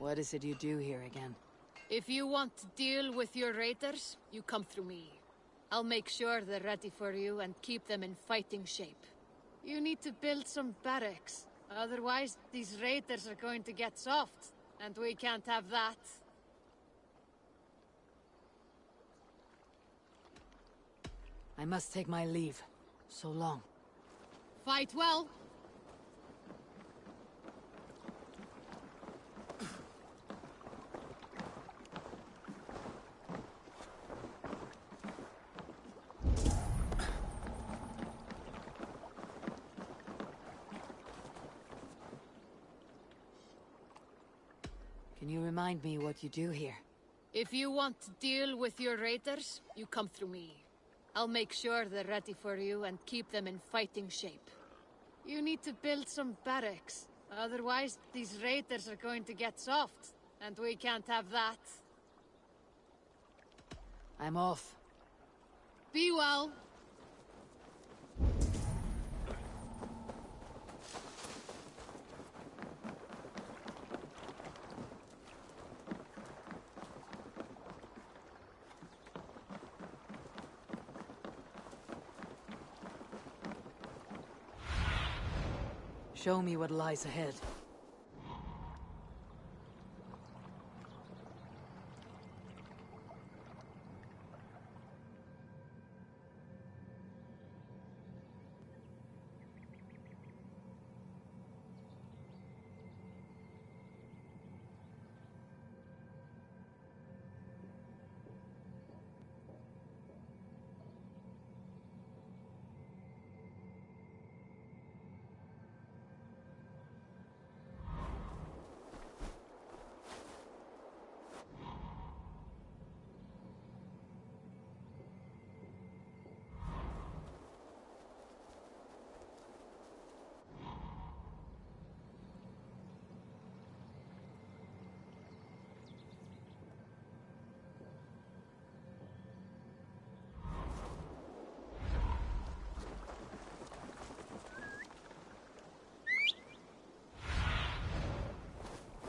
What is it you do here again? If you want to deal with your raiders, you come through me. I'll make sure they're ready for you and keep them in fighting shape. You need to build some barracks. Otherwise, these raiders are going to get soft, and we can't have that. I must take my leave. So long. Fight well. Can you remind me what you do here? If you want to deal with your raiders, you come through me. I'll make sure they're ready for you and keep them in fighting shape. You need to build some barracks. Otherwise, these raiders are going to get soft, and we can't have that. I'm off. Be well. Show me what lies ahead.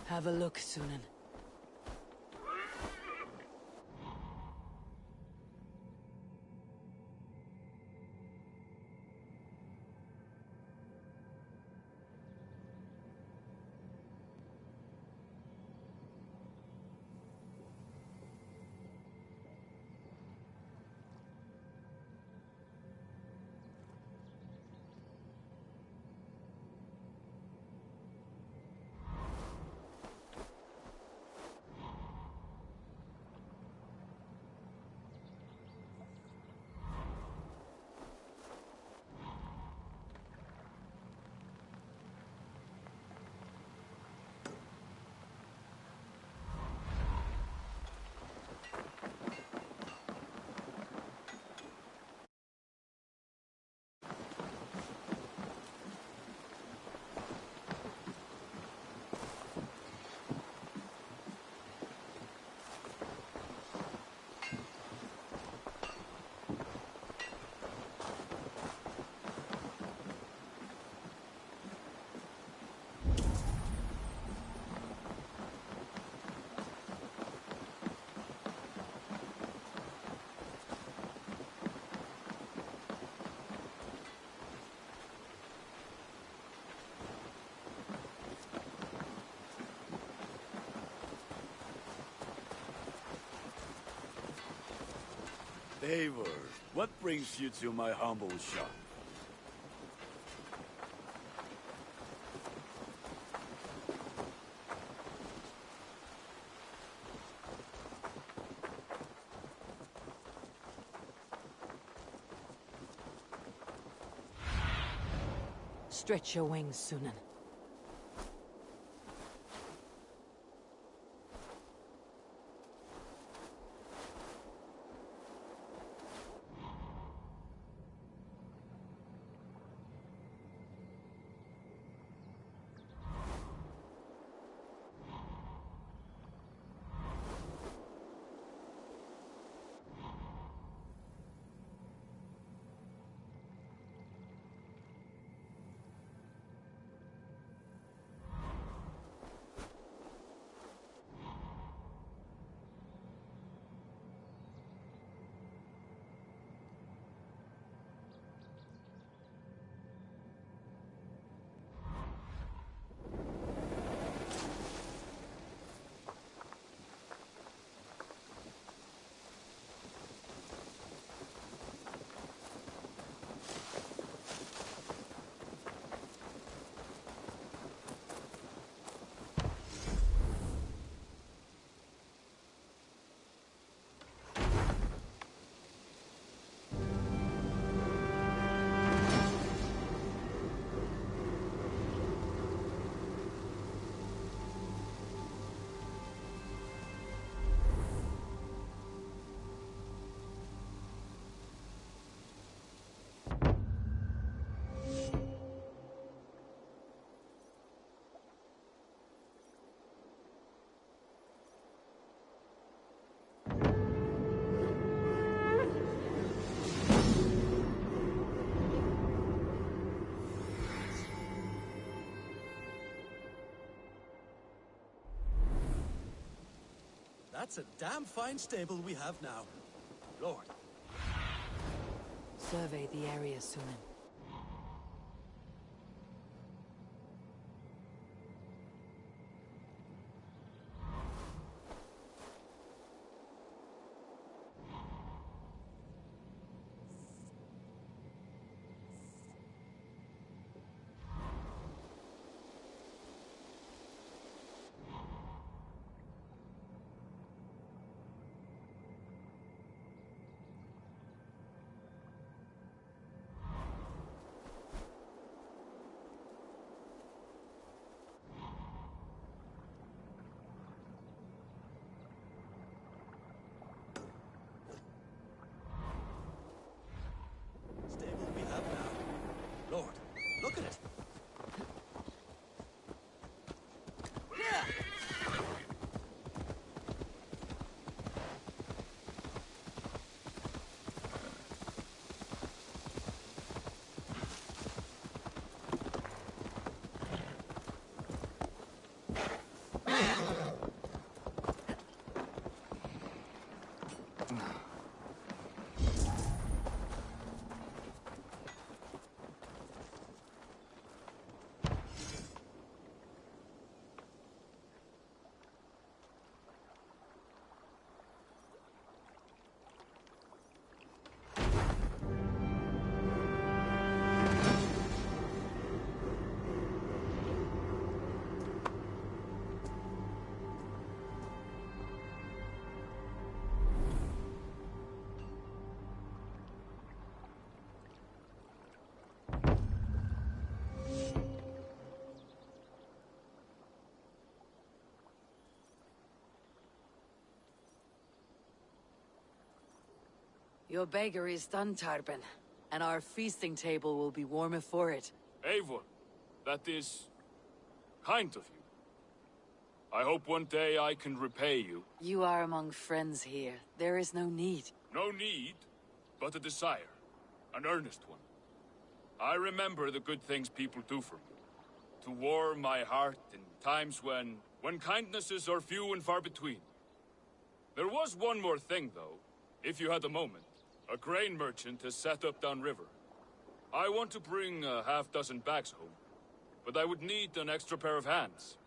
Have a look, Sunan. Eivor, what brings you to my humble shop? Stretch your wings, Sunan. That's a damn fine stable we have now. Lord. Survey the area, Sunan. Stable we have now. Lord, look at it. Your beggar is done, Tarben, and our feasting table will be warmer for it. Eivor, that is kind of you. I hope one day I can repay you. You are among friends here. There is no need. No need, but a desire. An earnest one. I remember the good things people do for me. To warm my heart in times when kindnesses are few and far between. There was one more thing, though, if you had a moment. A grain merchant has set up downriver. I want to bring a half-dozen bags home, but I would need an extra pair of hands.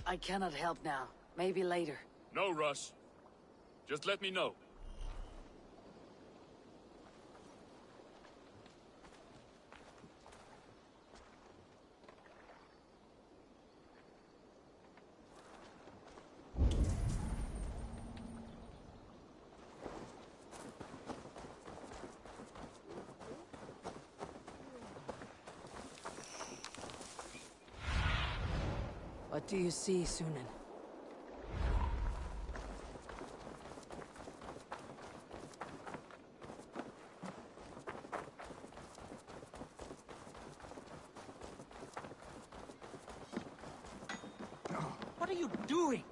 I cannot help now. Maybe later. No rush. Just let me know. What do you see, Sunan? What are you doing?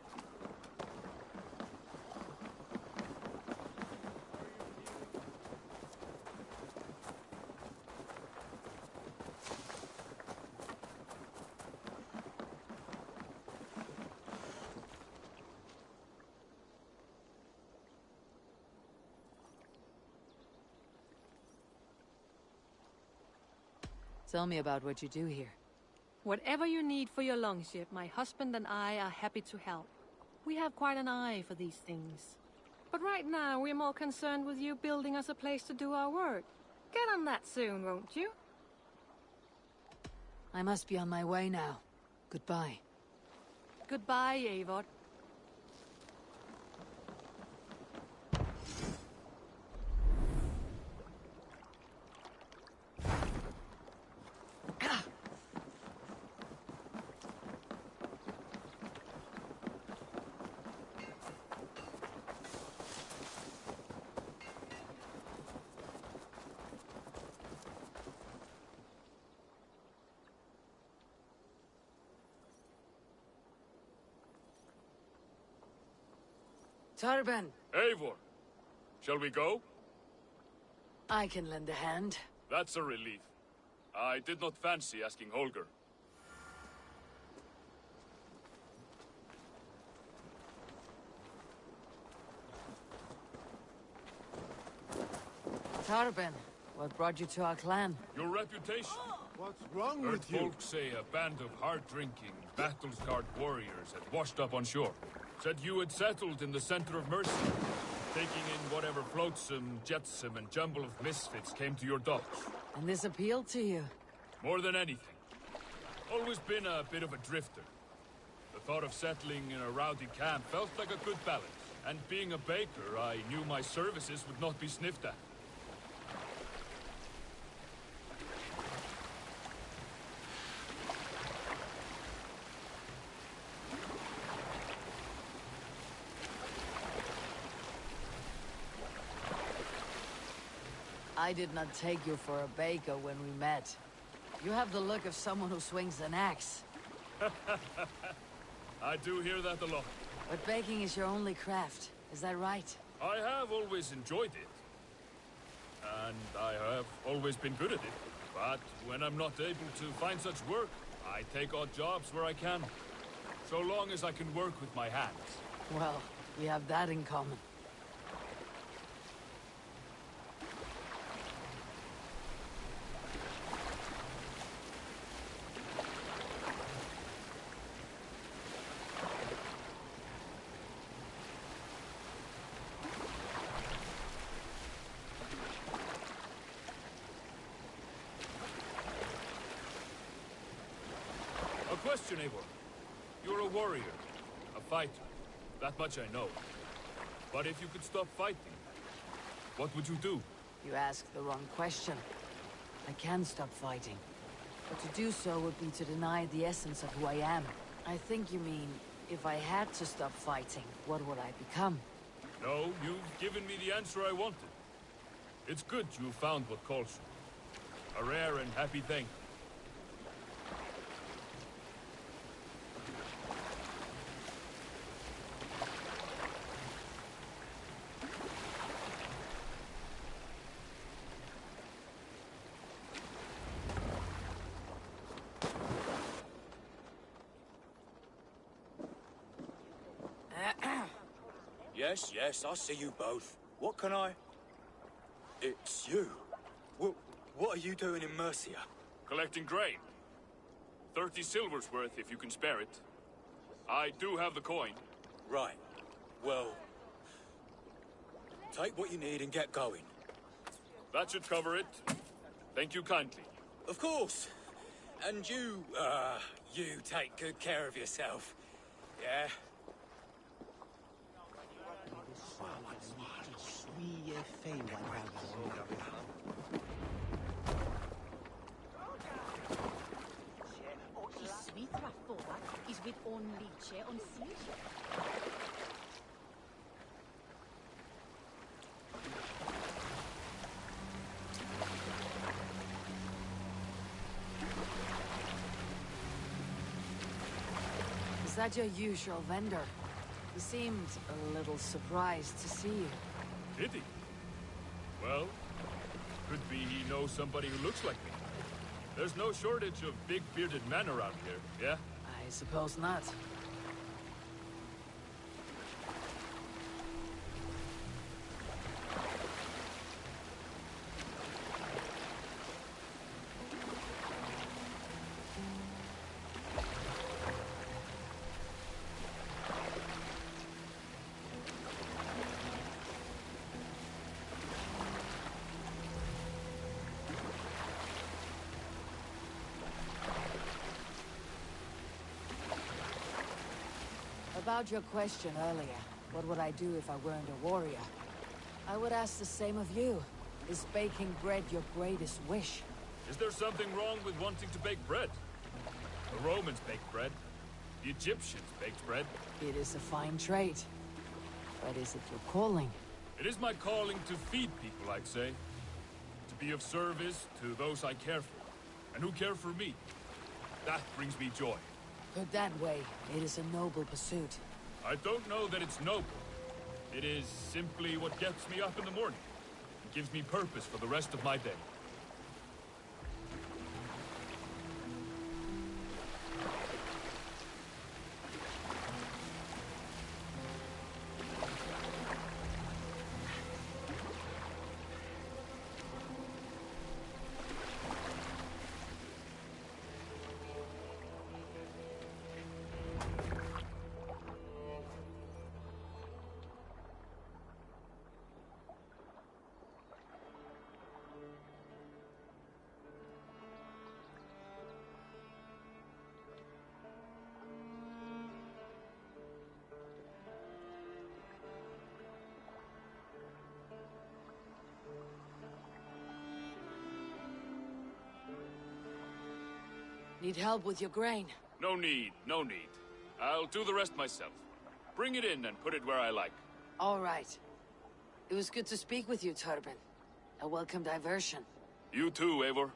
Tell me about what you do here. Whatever you need for your longship, my husband and I are happy to help. We have quite an eye for these things. But right now, we're more concerned with you building us a place to do our work. Get on that soon, won't you? I must be on my way now. Goodbye. Goodbye, Eivor. Tarben! Eivor, shall we go? I can lend a hand. That's a relief. I did not fancy asking Holger. Tarben, what brought you to our clan? Your reputation. What's wrong Heard with you? folks say a band of hard-drinking, battle-scarred warriors had washed up on shore. Said you had settled in the center of Mercy, taking in whatever flotsam, jetsam, and jumble of misfits came to your docks. And this appealed to you? More than anything. Always been a bit of a drifter. The thought of settling in a rowdy camp felt like a good balance. And being a baker, I knew my services would not be sniffed at. I did not take you for a baker when we met. You have the look of someone who swings an axe. I do hear that a lot. But baking is your only craft, is that right? I have always enjoyed it. And I have always been good at it. But when I'm not able to find such work, I take odd jobs where I can. So long as I can work with my hands. Well, we have that in common. A question, Eivor. You're a warrior, a fighter. That much I know. But if you could stop fighting, what would you do? You asked the wrong question. I can stop fighting. But to do so would be to deny the essence of who I am. I think you mean, if I had to stop fighting, what would I become? No, you've given me the answer I wanted. It's good you found what calls you. A rare and happy thing. Yes, I see you both. What can I... It's you. What are you doing in Mercia? Collecting grain. 30 silver's worth if you can spare it. I do have the coin. Right. Well... Take what you need and get going. That should cover it. Thank you kindly. Of course. And you take good care of yourself. Yeah? Is with only chair on siege. Is that your usual vendor? He seemed a little surprised to see you. Did he? Well, could be he knows somebody who looks like me. There's no shortage of big bearded men around here, yeah? I suppose not. About your question earlier, what would I do if I weren't a warrior? I would ask the same of you. Is baking bread your greatest wish? Is there something wrong with wanting to bake bread? The Romans baked bread. The Egyptians baked bread. It is a fine trade. But is it your calling? It is my calling to feed people, I'd say. To be of service to those I care for, and who care for me. That brings me joy. Put that way, it is a noble pursuit. I don't know that it's noble. It is simply what gets me up in the morning. It gives me purpose for the rest of my day. Need help with your grain? No need, no need. I'll do the rest myself. Bring it in and put it where I like. All right. It was good to speak with you, Turbin. A welcome diversion. You too, Eivor.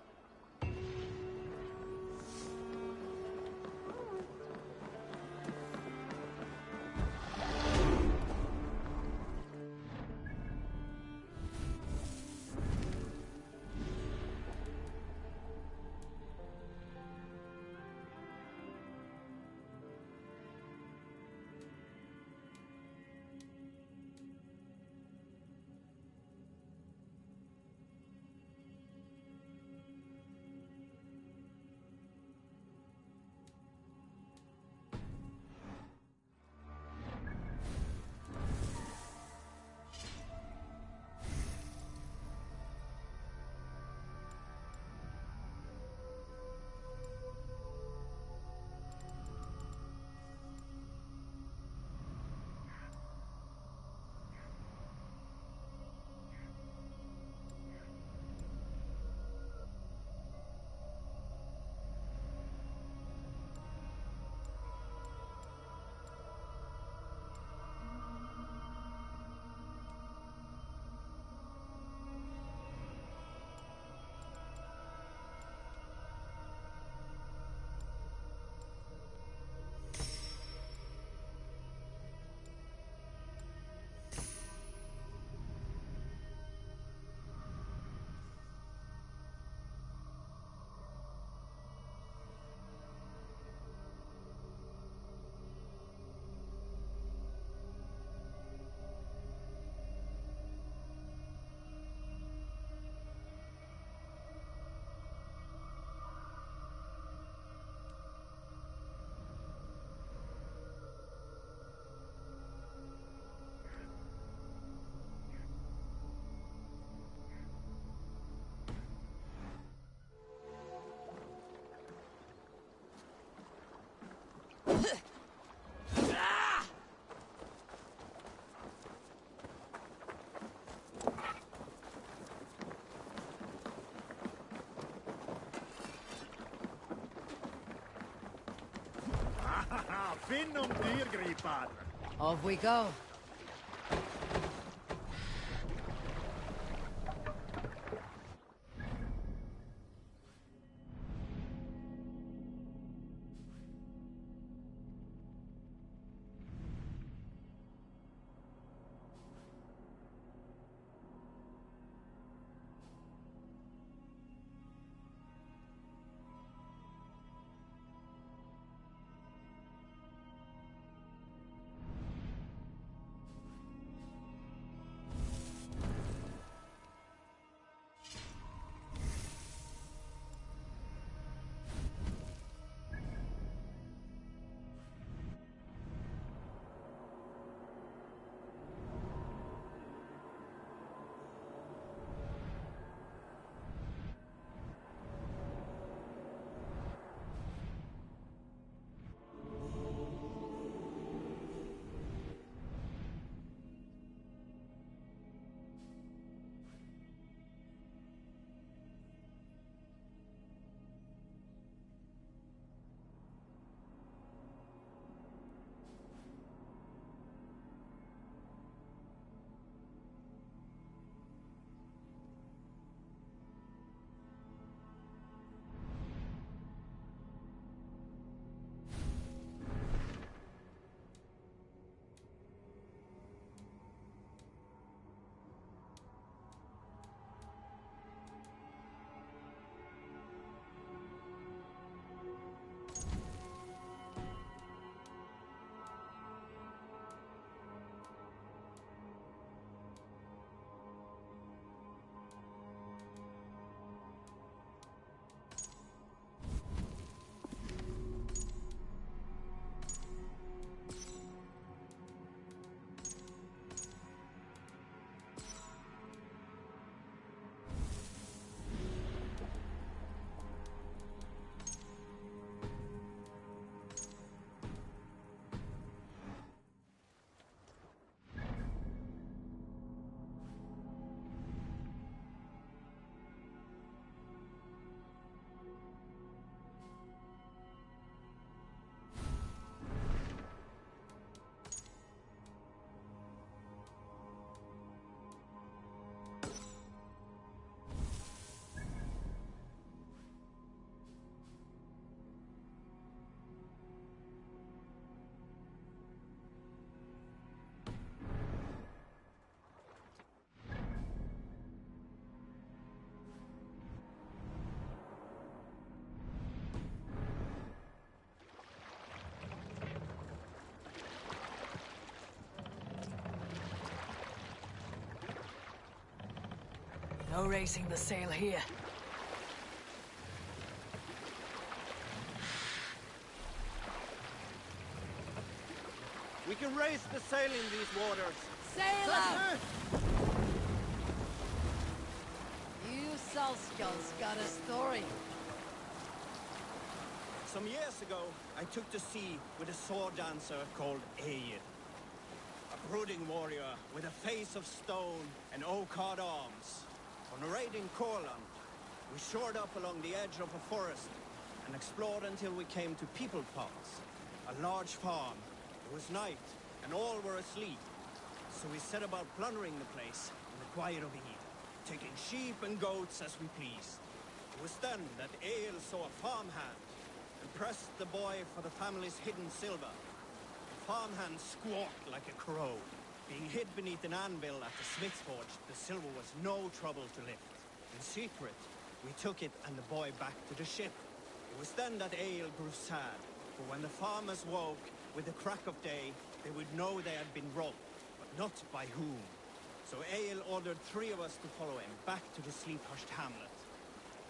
Finnum dyrgripar! Off we go. No raising the sail here. We can raise the sail in these waters. Sail up! You Salskulls got a story. Some years ago, I took to sea with a sword dancer called Egil. A brooding warrior with a face of stone and oak-hard arms. On a raid in Courland, we shored up along the edge of a forest and explored until we came to People Pots, a large farm. It was night, and all were asleep. So we set about plundering the place in the quiet of Eid, taking sheep and goats as we pleased. It was then that Egil saw a farmhand and pressed the boy for the family's hidden silver. The farmhand squawked like a crow. Being hid beneath an anvil at the smith's forge, the silver was no trouble to lift. In secret, we took it and the boy back to the ship. It was then that Egil grew sad, for when the farmers woke with the crack of day, they would know they had been robbed, but not by whom. So Egil ordered 3 of us to follow him back to the sleep-hushed hamlet.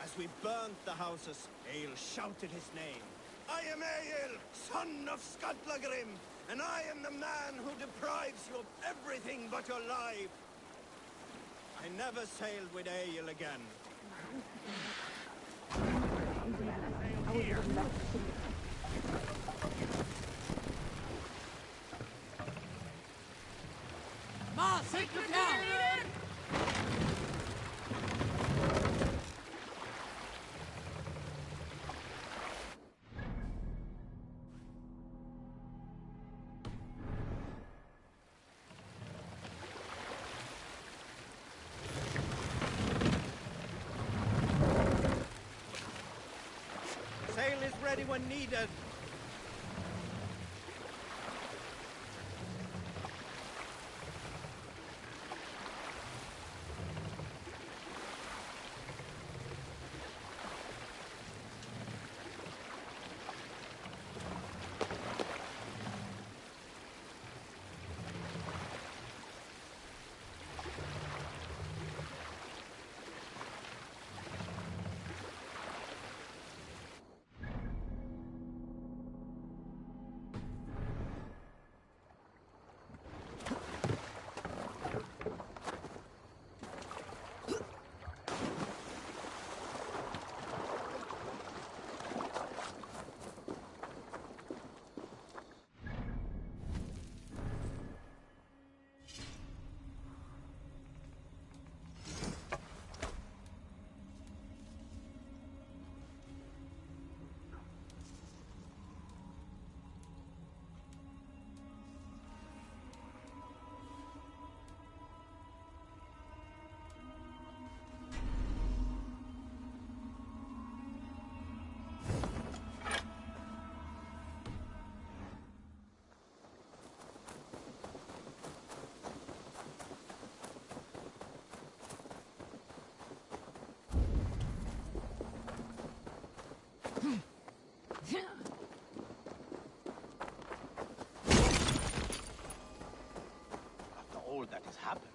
As we burnt the houses, Egil shouted his name. I am Egil, son of Skatlagrim, and I am the man who deprives you of everything but your life. I never sailed with Egil again. Ma, take them down! Sail is ready when needed. After all that has happened,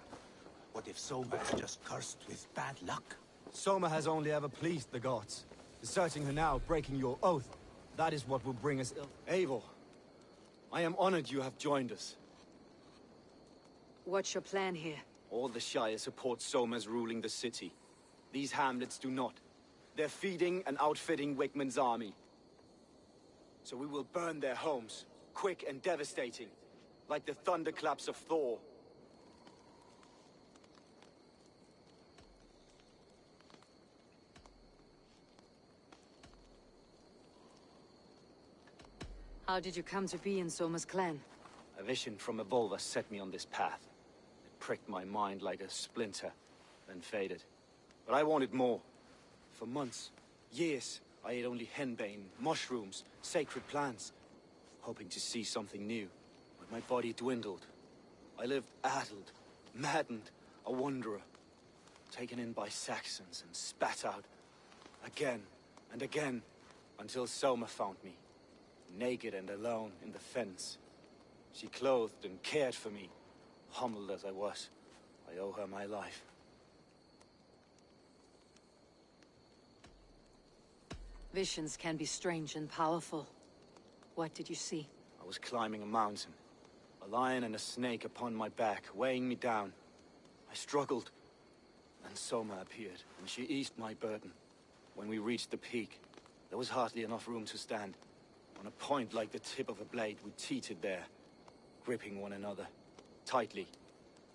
what if Soma is just cursed with bad luck? Soma has only ever pleased the gods. Deserting her now, breaking your oath, that is what will bring us ill. Eivor, I am honored you have joined us. What's your plan here? All the Shire support Soma's ruling the city. These hamlets do not. They're feeding and outfitting Wickman's army. So we will burn their homes, quick and devastating, like the thunderclaps of Thor. How did you come to be in Soma's clan? A vision from above us set me on this path. It pricked my mind like a splinter, then faded. But I wanted more. For months, years, I ate only henbane, mushrooms, sacred plants, hoping to see something new. But my body dwindled. I lived addled, maddened, a wanderer, taken in by Saxons and spat out again and again, until Soma found me, naked and alone in the fens. She clothed and cared for me, humbled as I was. I owe her my life. Visions can be strange and powerful. What did you see? I was climbing a mountain. A lion and a snake upon my back, weighing me down. I struggled. And Soma appeared, and she eased my burden. When we reached the peak, there was hardly enough room to stand. On a point like the tip of a blade, we teetered there, gripping one another, tightly.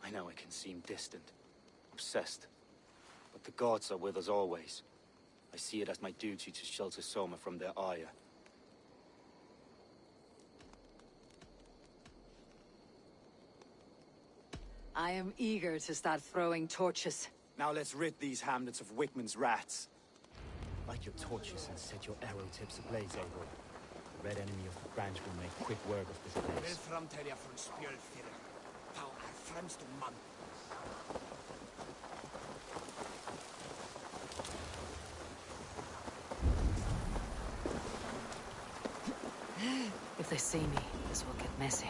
I know it can seem distant, obsessed. But the gods are with us always. I see it as my duty to shelter Soma from their ire. I am eager to start throwing torches. Now let's rid these hamlets of Wickman's rats. Light your torches and set your arrow tips ablaze, Eivor. The red enemy of the branch will make quick work of this place. If they see me, this will get messy.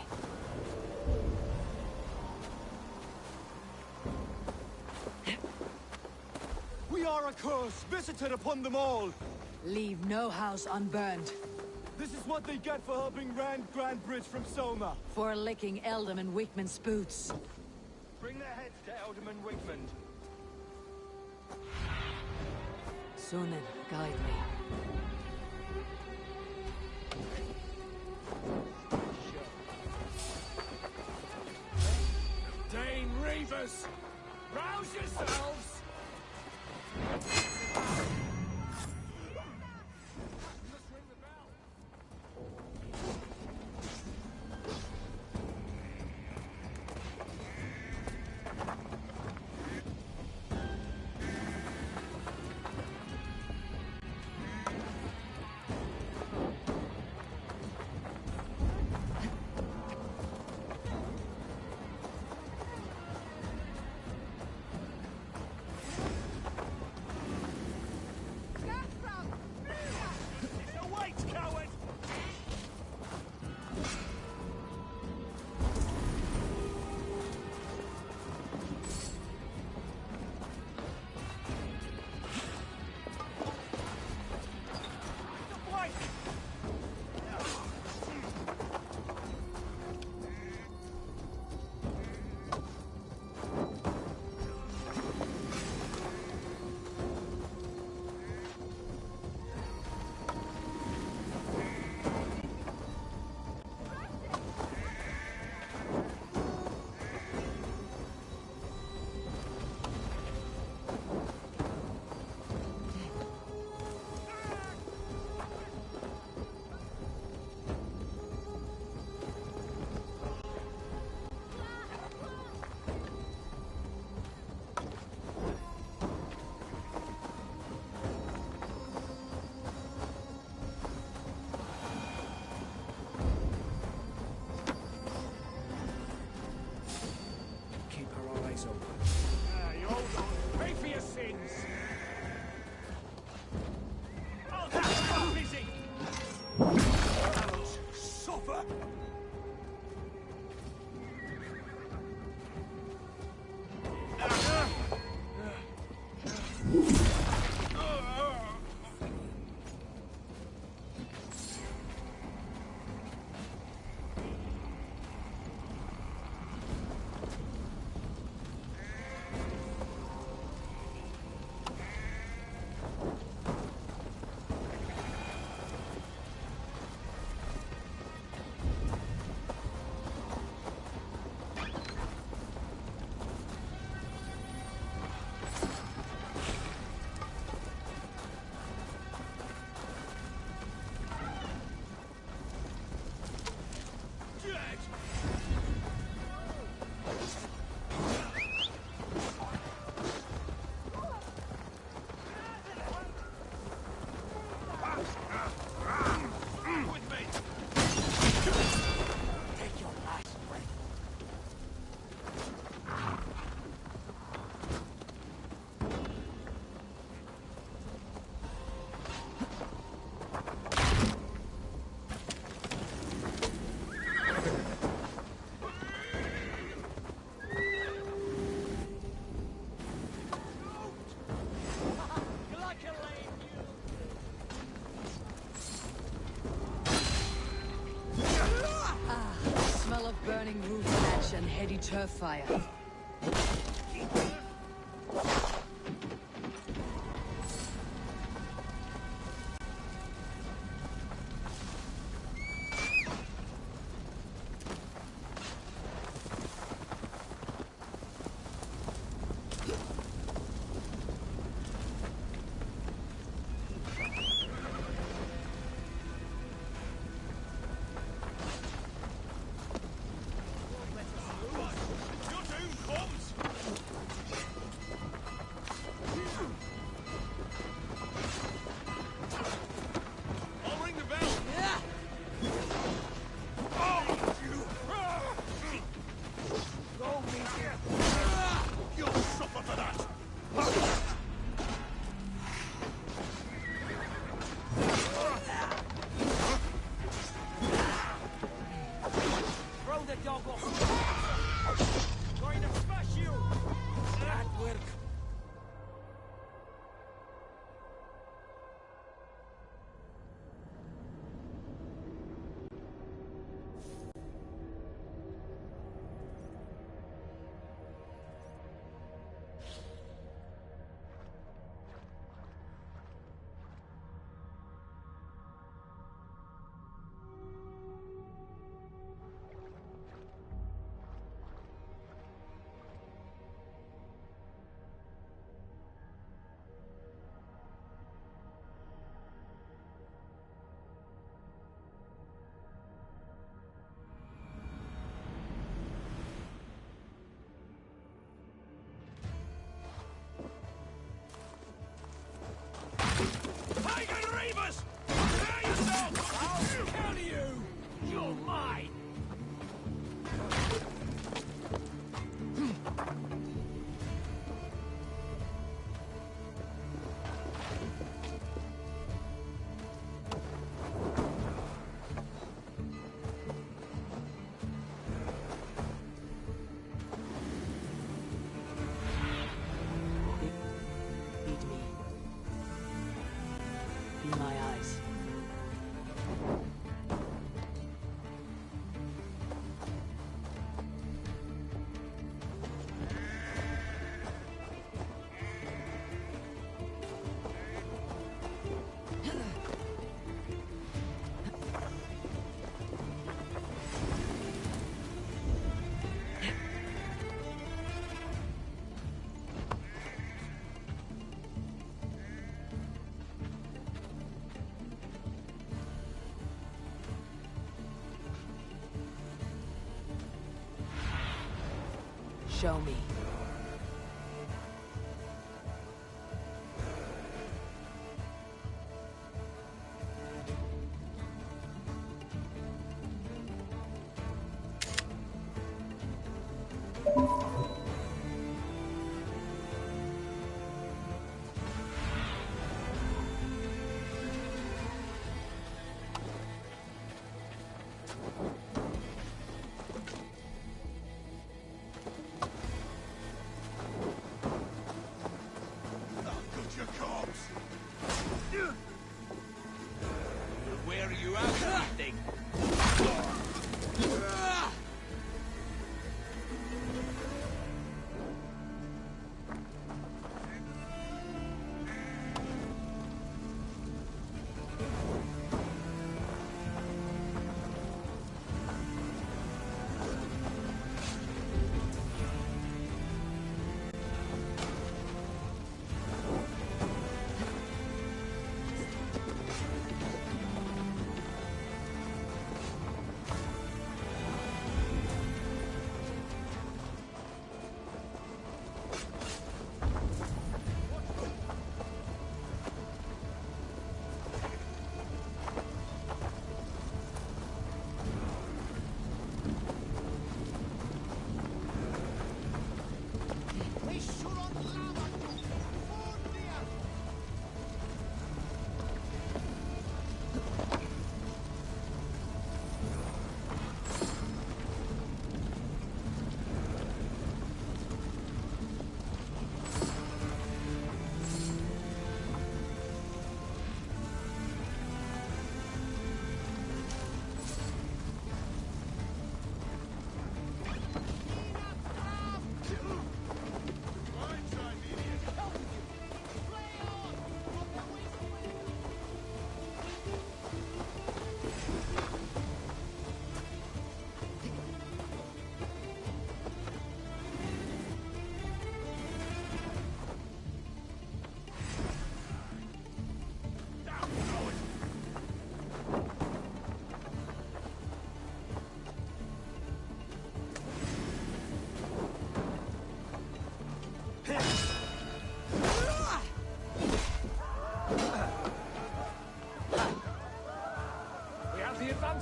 We are a curse, visited upon them all! Leave no house unburned. This is what they get for helping Rand Grandbridge from Soma. For licking Alderman Wickman's boots. Bring their heads to Alderman Wickman. Sunan, guide me. Dane Reavers! Rouse yourselves! You hold on. Pay for your sins. Oh, that's busy. Suffer. Deter fire. Show me.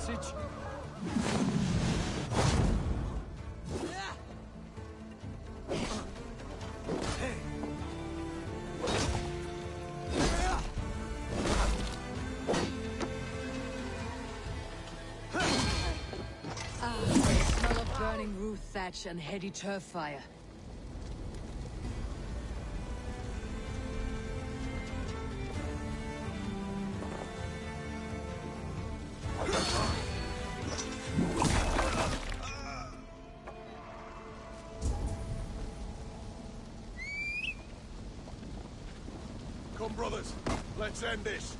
passage. Smell of burning roof thatch and heady turf fire. Come, brothers. Let's end this.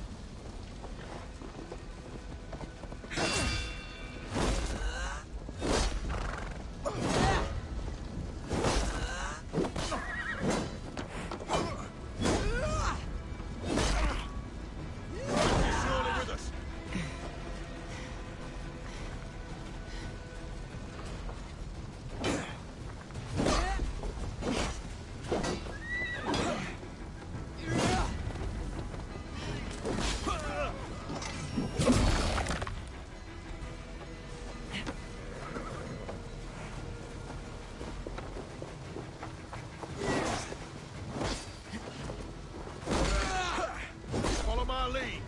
Follow my lead.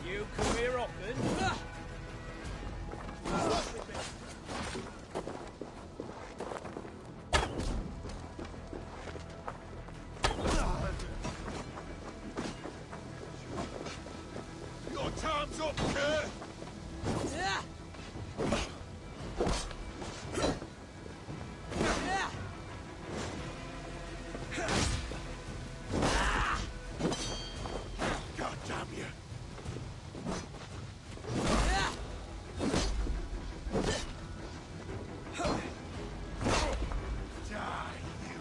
You come here often? Your time's up, Kerr. God damn you. Die, you.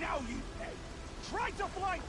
Now you pay! Try to flank!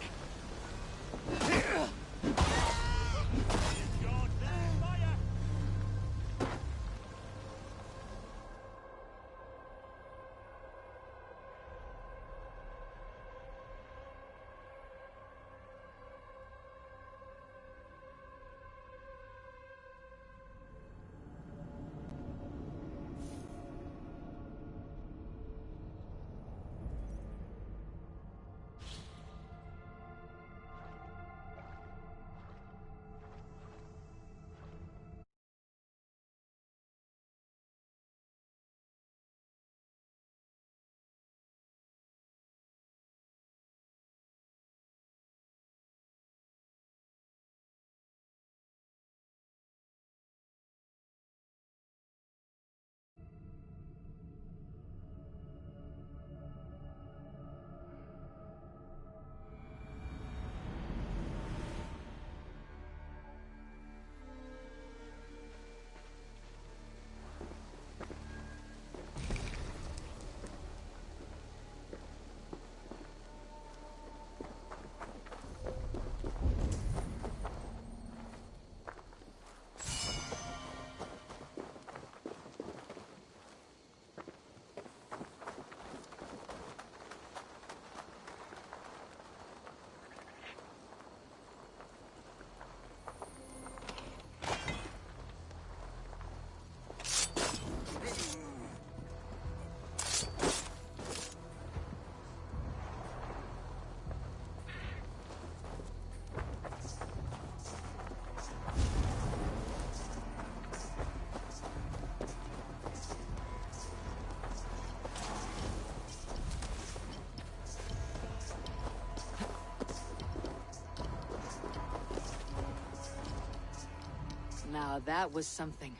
Now that was something.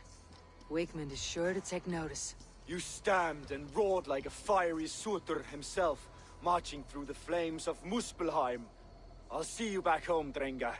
Wakeman is sure to take notice. You stamped and roared like a fiery Surtur himself, marching through the flames of Muspelheim. I'll see you back home, Drenga.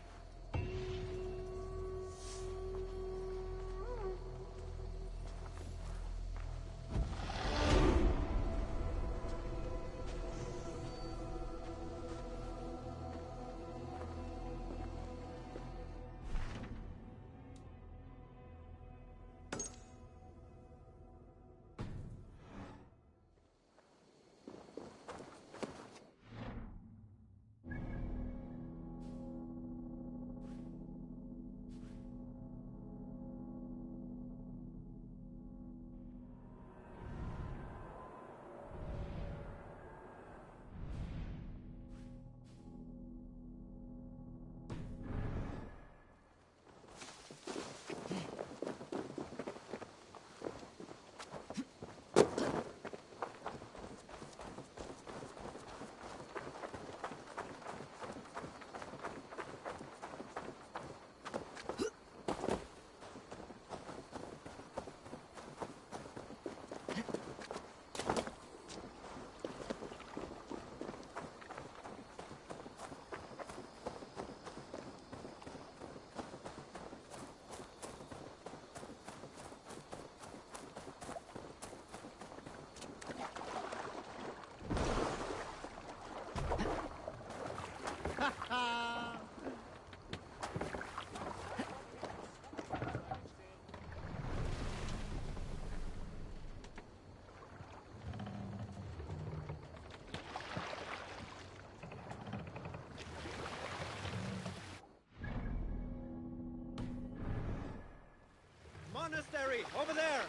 Monastery, over there!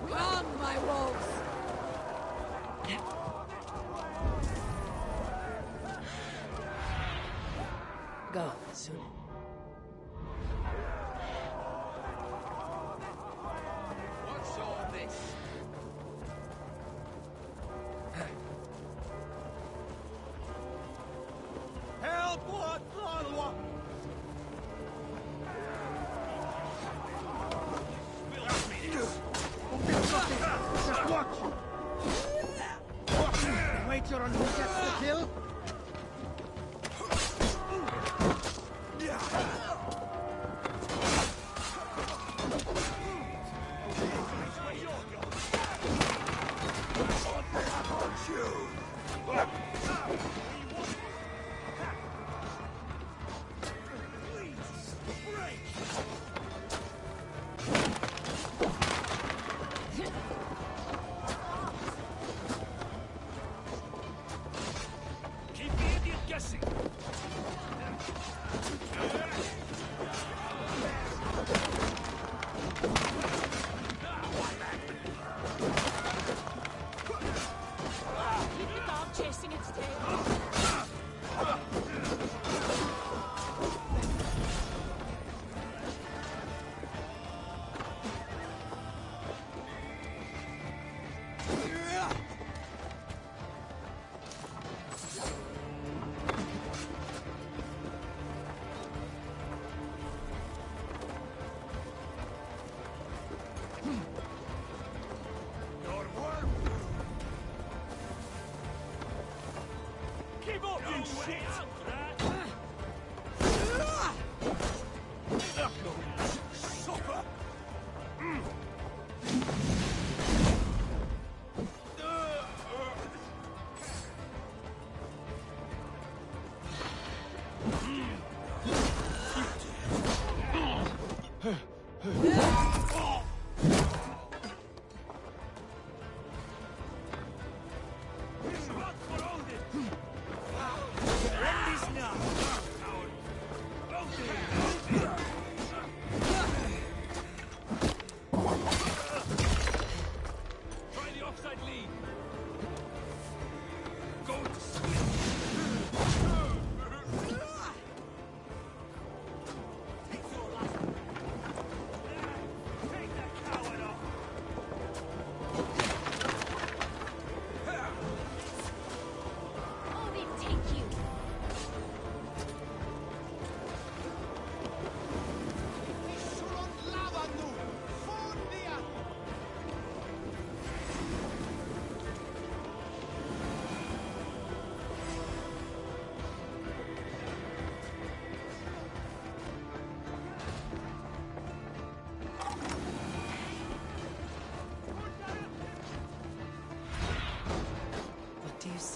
Come, my wolves! Go, soon. What's all this? Help! What? Just watch! Wager on who gets the kill? Keep the idiot guessing. Keep the dog chasing its tail. Keep up, you shit! Supper! End this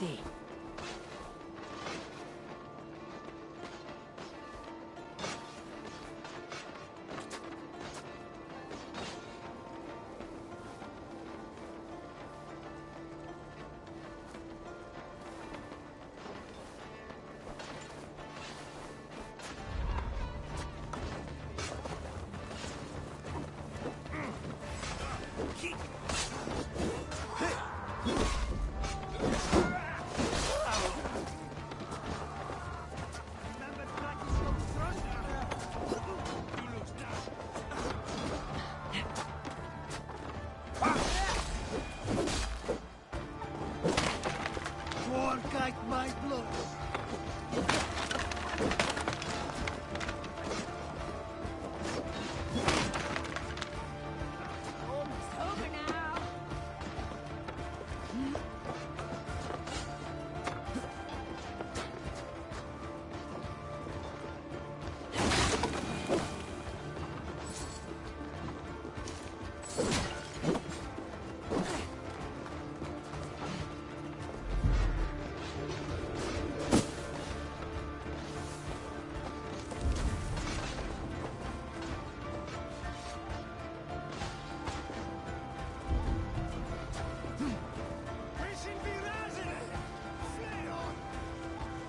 see.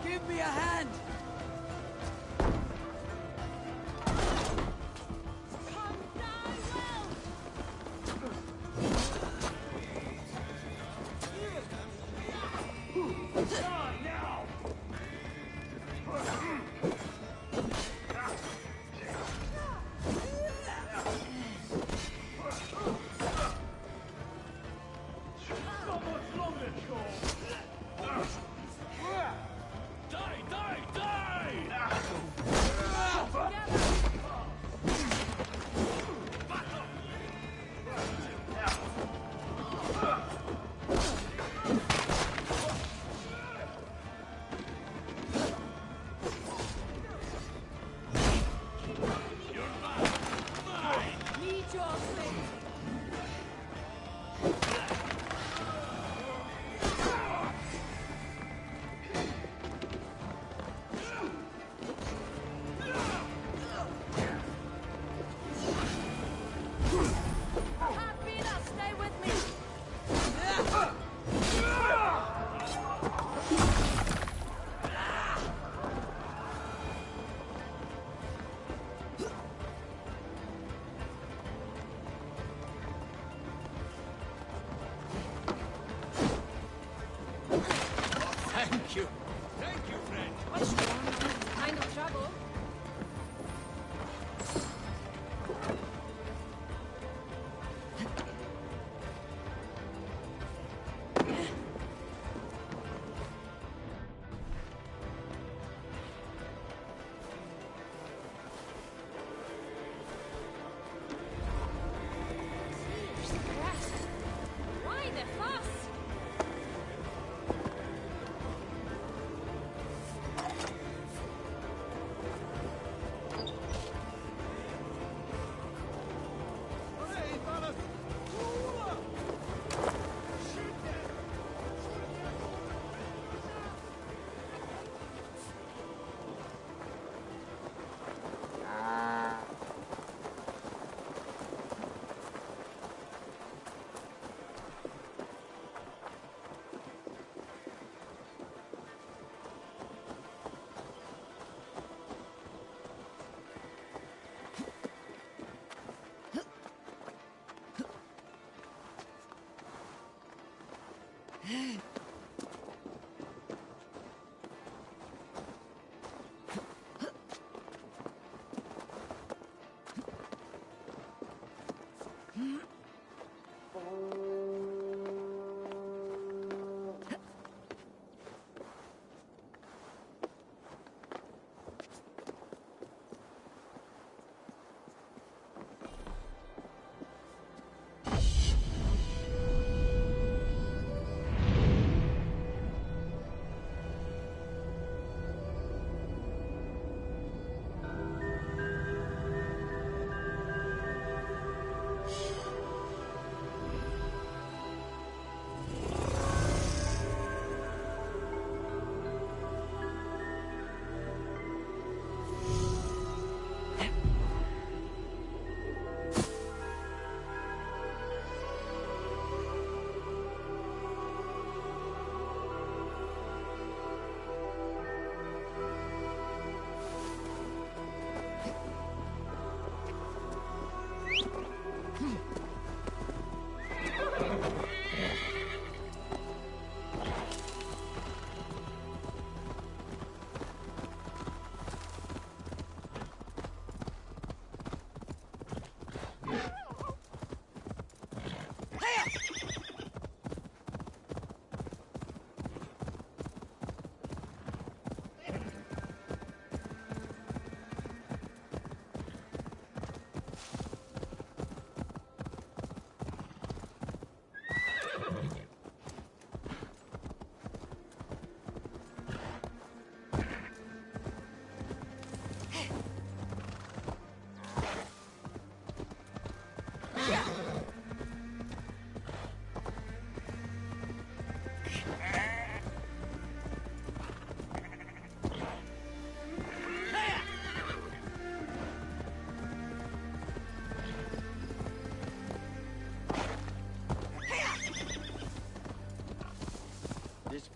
Give me a hand! Thank you. Thank you, friend. What's wrong? Kind of trouble. Why the fuss?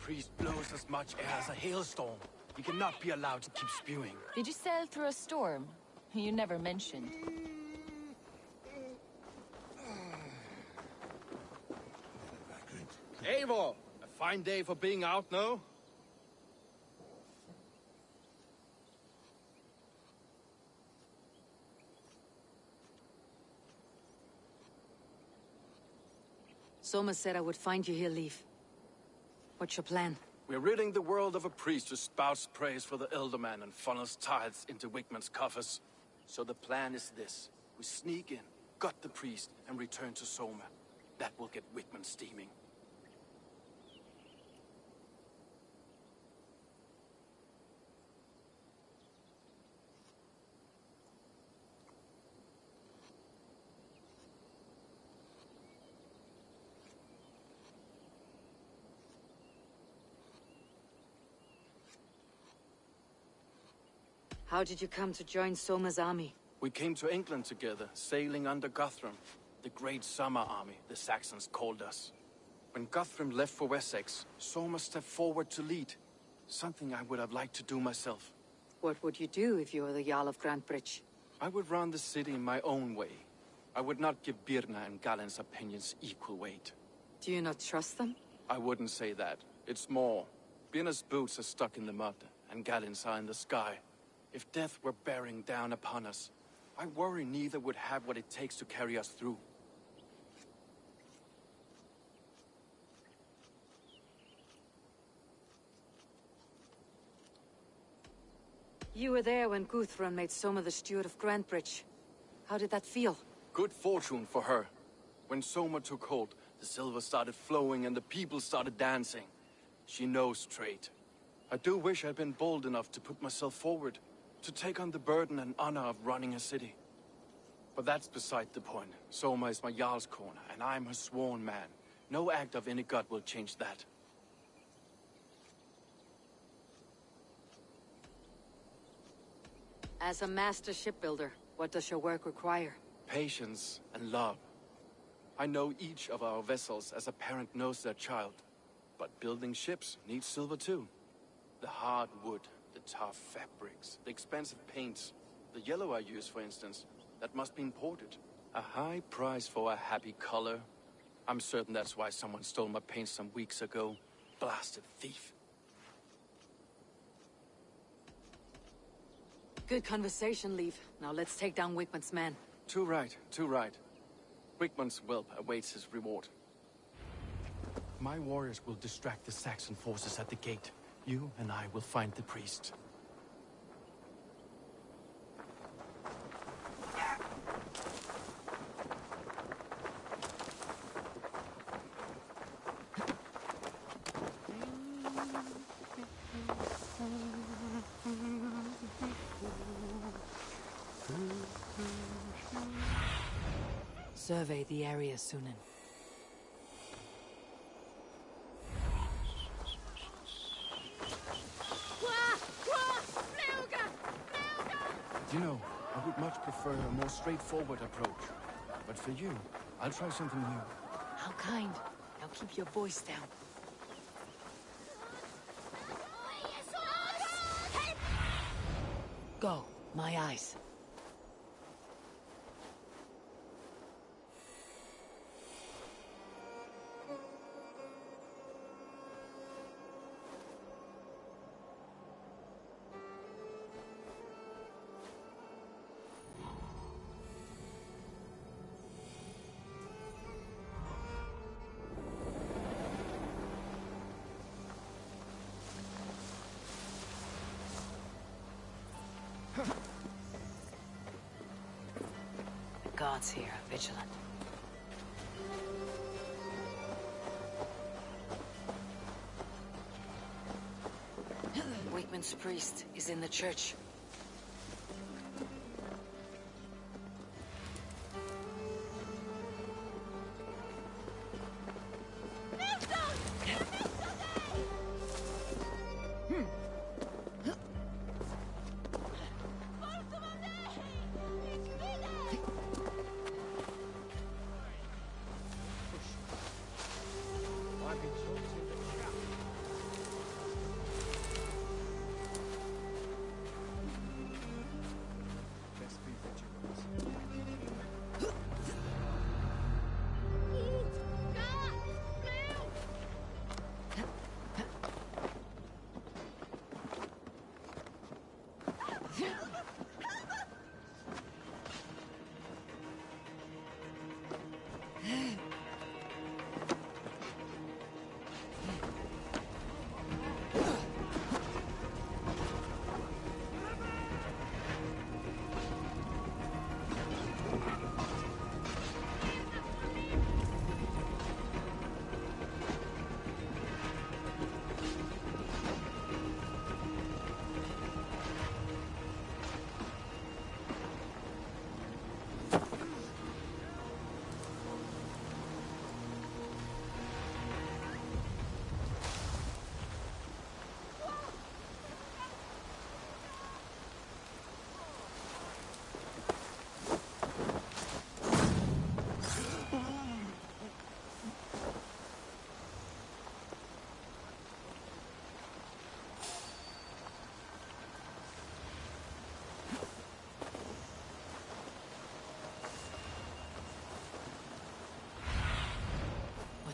priest blows as much air as a hailstorm. He cannot be allowed to keep spewing. Did you sail through a storm? You never mentioned. Eivor! A fine day for being out, no? Soma said I would find you here, Leaf. What's your plan? We're ridding the world of a priest who spouts praise for the Elderman and funnels tithes into Wickman's coffers. So the plan is this. We sneak in, gut the priest, and return to Soma. That will get Wickman steaming. How did you come to join Soma's army? We came to England together, sailing under Guthrum. The Great Summer Army, the Saxons called us. When Guthrum left for Wessex, Soma stepped forward to lead. Something I would have liked to do myself. What would you do if you were the Jarl of Grantebridge? I would run the city in my own way. I would not give Birna and Galen's opinions equal weight. Do you not trust them? I wouldn't say that. It's more. Birna's boots are stuck in the mud, and Galen's are in the sky. If death were bearing down upon us, I worry neither would have what it takes to carry us through. You were there when Guthrum made Soma the steward of Grantebridge. How did that feel? Good fortune for her. When Soma took hold, the silver started flowing and the people started dancing. She knows trade. I do wish I'd been bold enough to put myself forward, to take on the burden and honor of running a city. But that's beside the point. Soma is my Jarl's corner, and I'm her sworn man. No act of any god will change that. As a master shipbuilder, what does your work require? Patience and love. I know each of our vessels as a parent knows their child. But building ships needs silver too. The hard wood, the tough fabrics, the expensive paints. The yellow I use, for instance, that must be imported. A high price for a happy color. I'm certain that's why someone stole my paint some weeks ago. Blasted thief. Good conversation, Leaf. Now let's take down Wickman's men. Too right, too right. Wickman's whelp awaits his reward. My warriors will distract the Saxon forces at the gate. You and I will find the priest. Survey the area, Sunan. You know, I would much prefer a more straightforward approach. But for you, I'll try something new. How kind. Now keep your voice down. Go, my eyes. The gods here are vigilant. Wickman's priest is in the church.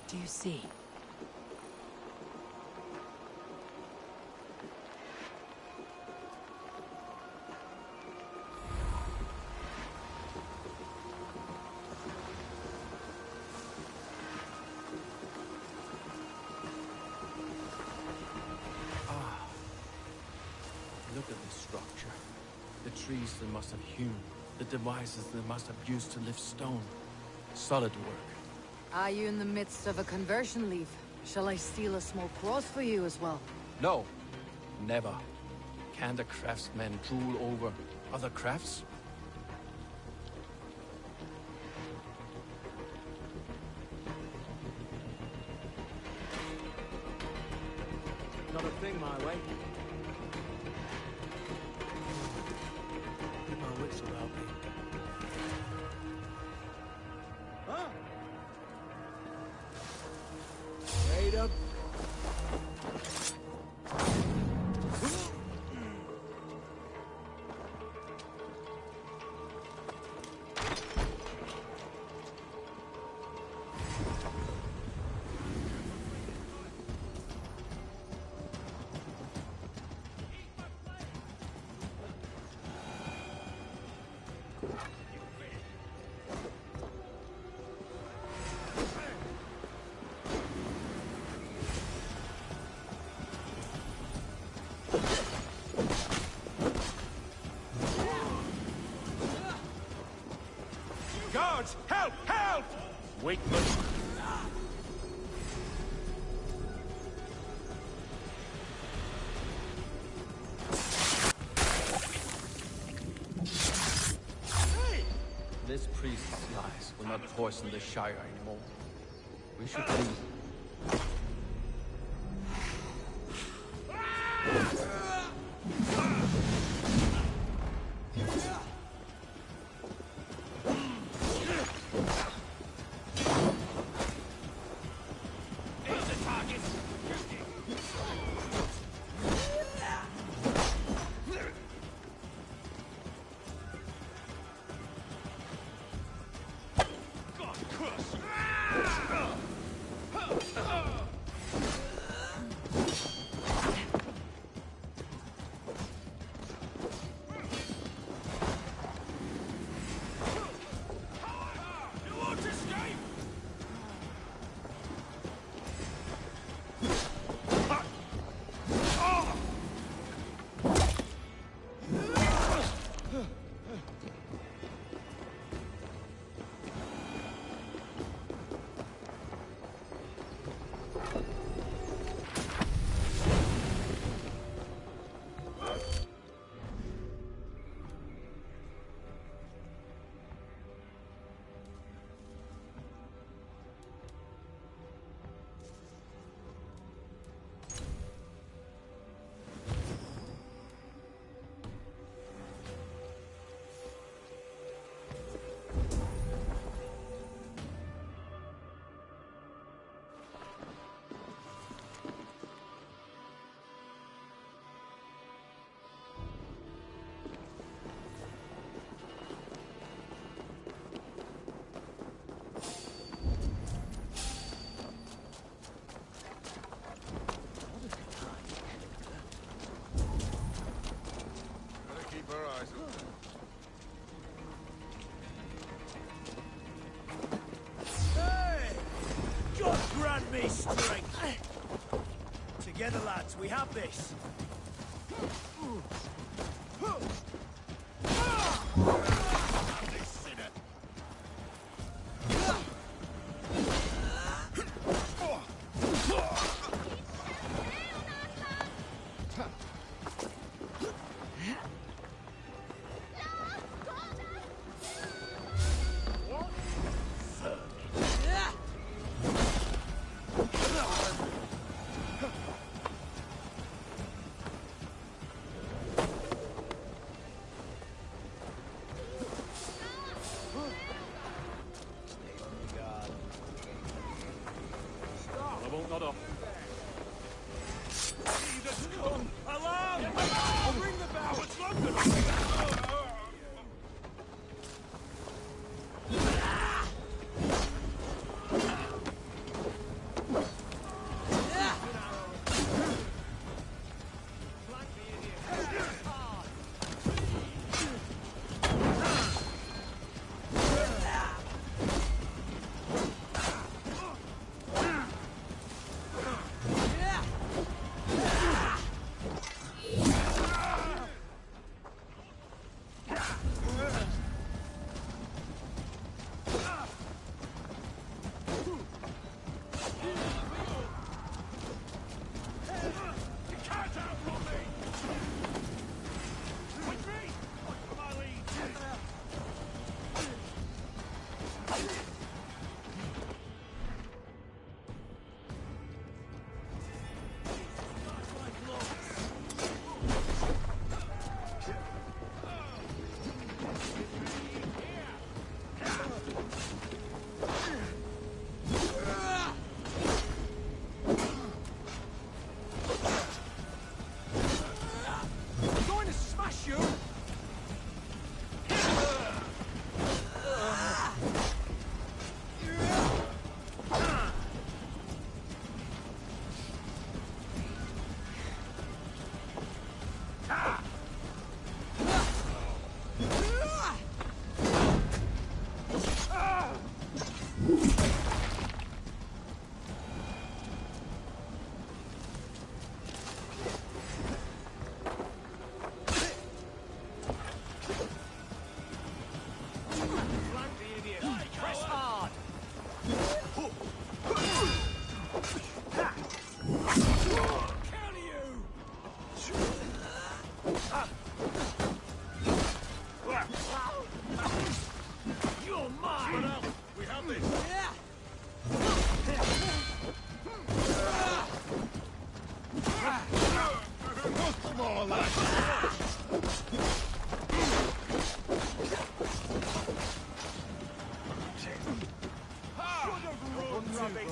What do you see? Look at this structure. The trees they must have hewn. The devices they must have used to lift stone. Solid work. Are you in the midst of a conversion leave? Shall I steal a small cross for you as well? No. Never. Can the craftsmen drool over other crafts? Not a thing my way. Keep my wits about me. Huh? Wait up. Guards! Help! Help! Weakness. This priest's lies will not poison the Shire anymore. We should leave. Grant me strength. Together, lads, we have this.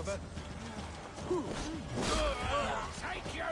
of it. Take you!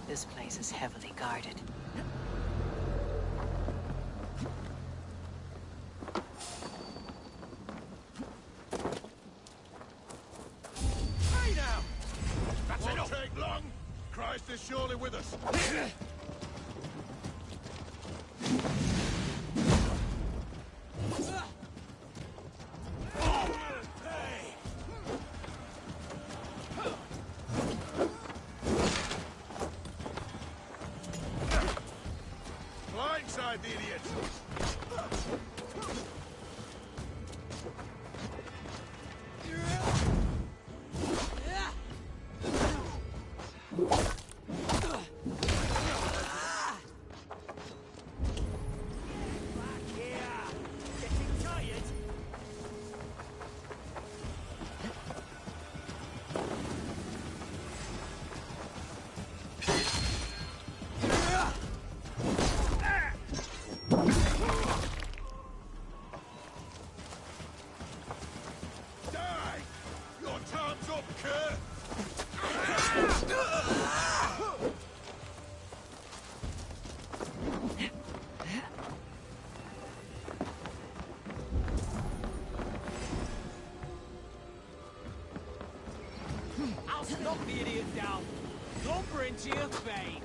This place is heavily guarded. Hey now! That's enough! Won't take long! Christ is surely with us! Blindside the idiots! Knock the idiot down. Lumber into your fate.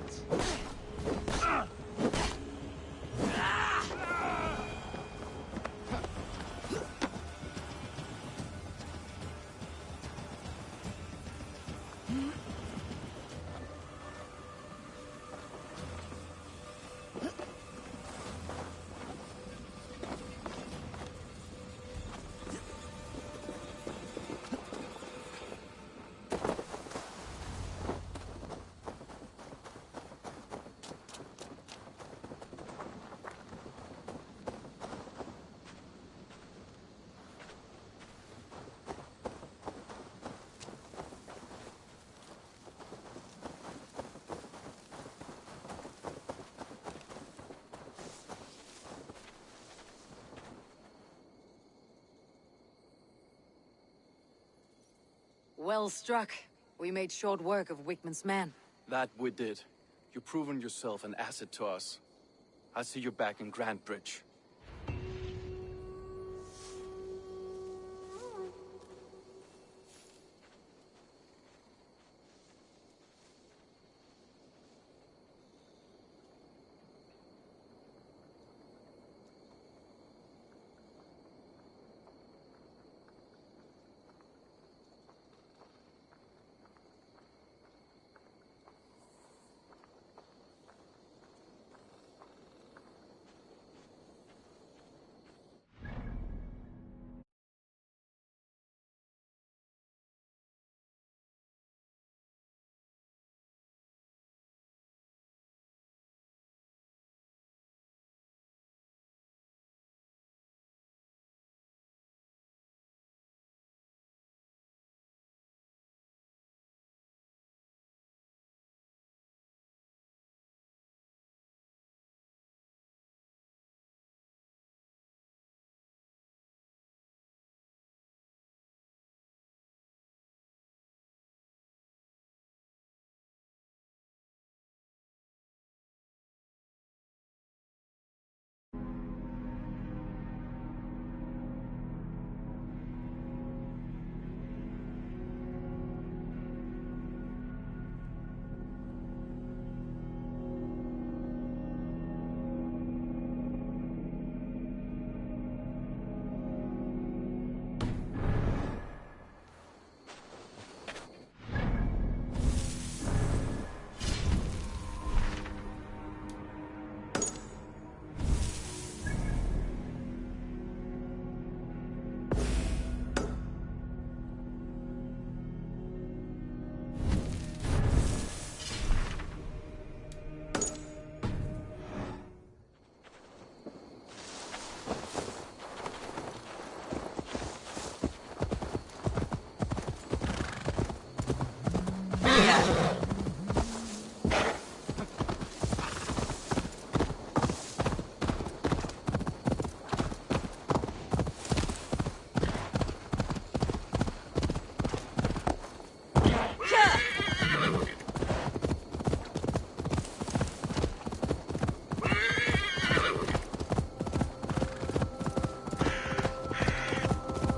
Well struck. We made short work of Wickman's men. That we did. You've proven yourself an asset to us. I see you back in Grandbridge.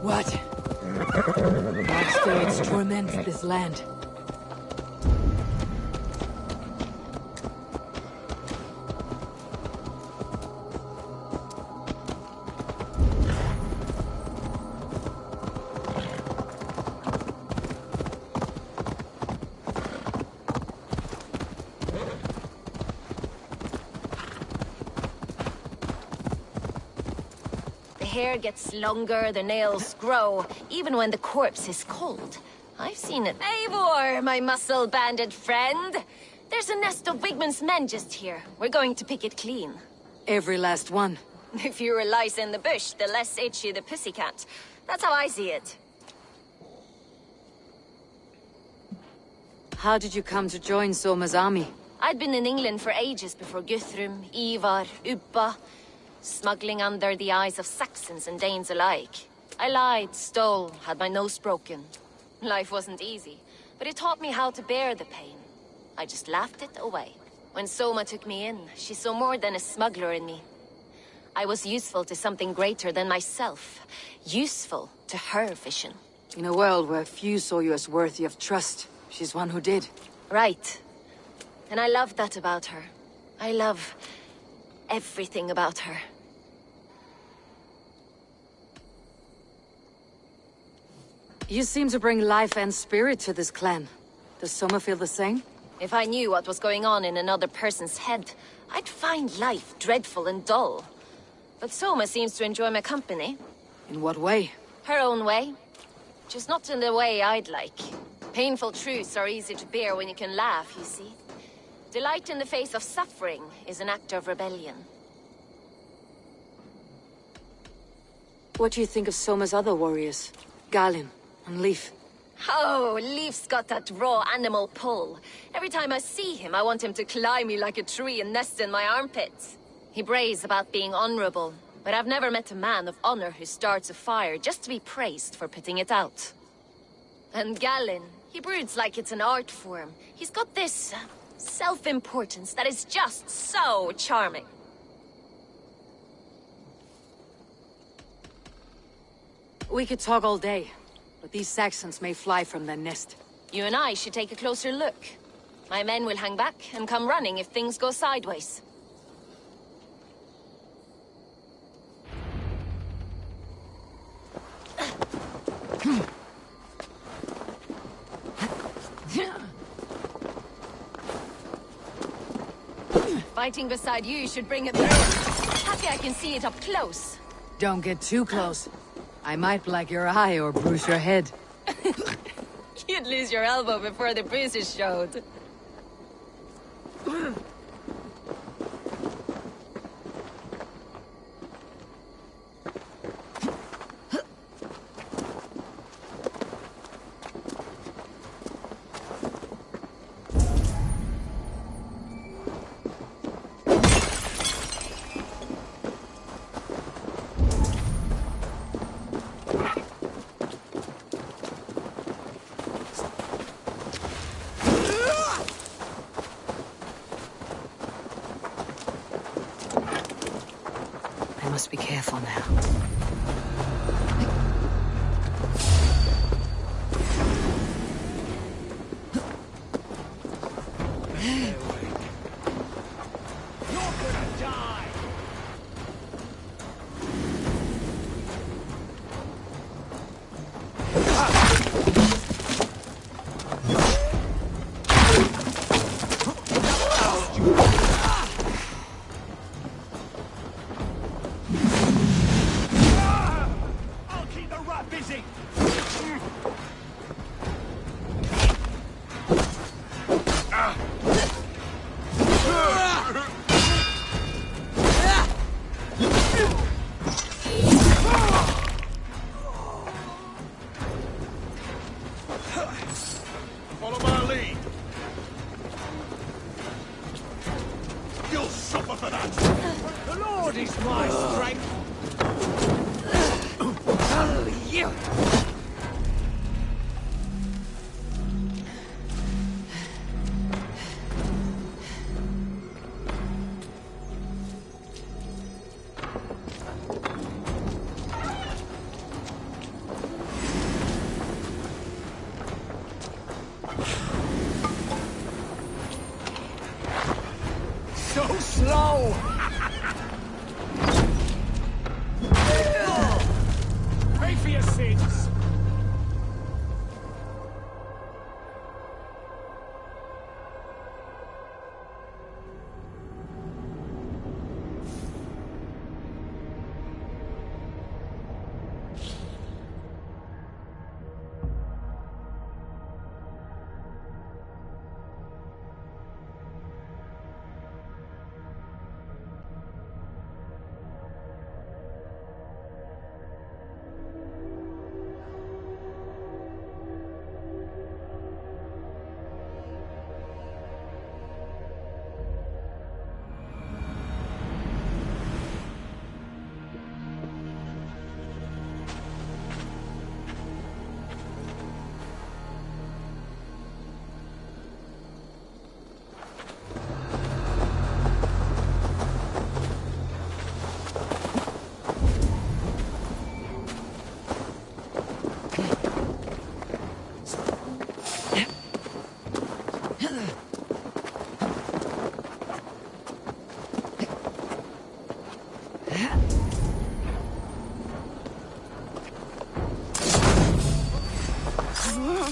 What? Dark spirits torment this land. The hair gets longer, the nails grow, even when the corpse is cold. I've seen it. Eivor, my muscle-banded friend! There's a nest of Wigman's men just here. We're going to pick it clean. Every last one. The fewer lice in the bush, the less itchy the pussycat. That's how I see it. How did you come to join Soma's army? I'd been in England for ages before Guthrum, Ivar, Ubba, smuggling under the eyes of Saxons and Danes alike. I lied, stole, had my nose broken. Life wasn't easy, but it taught me how to bear the pain. I just laughed it away. When Soma took me in, she saw more than a smuggler in me. I was useful to something greater than myself. Useful to her vision. In a world where few saw you as worthy of trust, She's one who did. Right. And I love that about her. I love everything about her. You seem to bring life and spirit to this clan. Does Soma feel the same? If I knew what was going on in another person's head, I'd find life dreadful and dull. But Soma seems to enjoy my company. In what way? Her own way. Just not in the way I'd like. Painful truths are easy to bear when you can laugh, you see. Delight in the face of suffering is an act of rebellion. What do you think of Soma's other warriors? Galin and Leaf? Oh, Leaf's got that raw animal pull. Every time I see him, I want him to climb me like a tree and nest in my armpits. He brays about being honorable, but I've never met a man of honor who starts a fire just to be praised for putting it out. And Galin, he broods like it's an art form. He's got this self-importance that is just so charming. We could talk all day, but these Saxons may fly from their nest. You and I should take a closer look. My men will hang back and come running if things go sideways. Fighting beside you should bring it through. Happy I can see it up close. Don't get too close. I might black your eye or bruise your head. You'd lose your elbow before the bruises showed. I must be careful now. Follow my lead. You'll suffer for that. The Lord is my strength. You. So slow! Pay for your sins!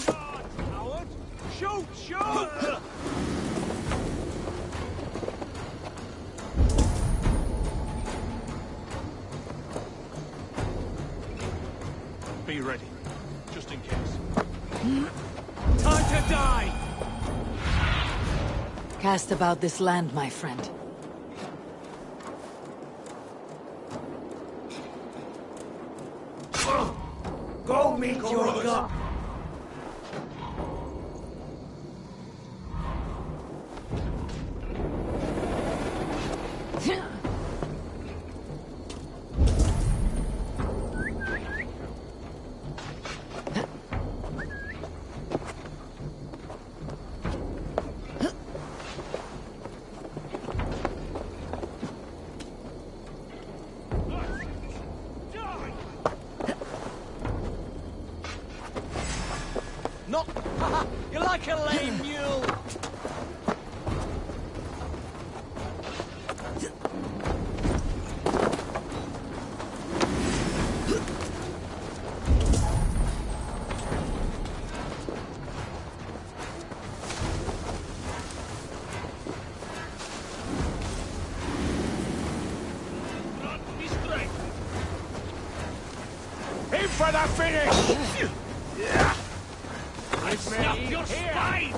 Coward! Shoot! Shoot! Be ready, just in case. Time to die! Cast about this land, my friend. Go meet your god! Not... You're like a lame mule! Be straight. Aim for the finish! I snap your spine!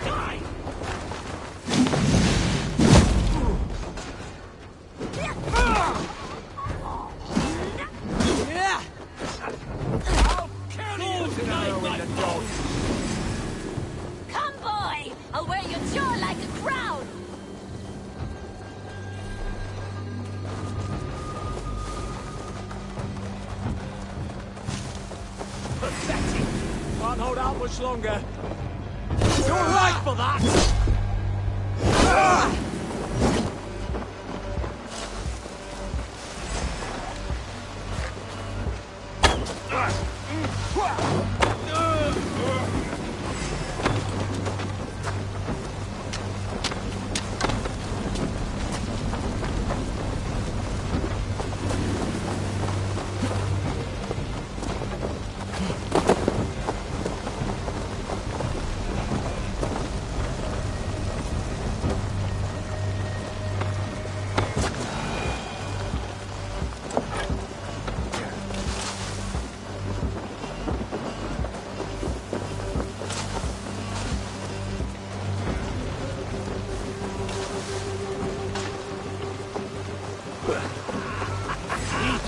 Die! Yeah! I'll kill you tonight, my dog! Come, boy! I'll wear your jaw like a crown! Pathetic! Can't hold out much longer. You're right for that!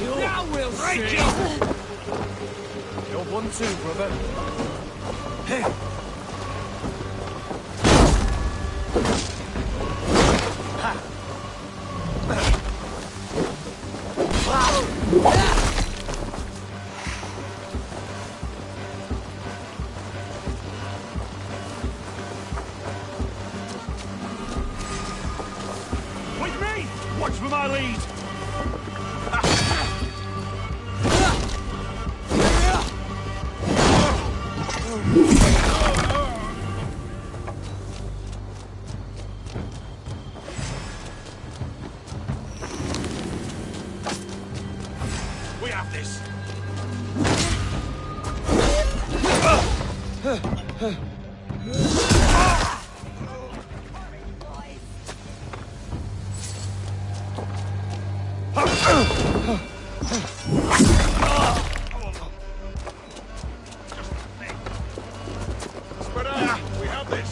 Now we'll see! You're one too, brother. Hey! With me! Watch for my lead! We have this! We have this!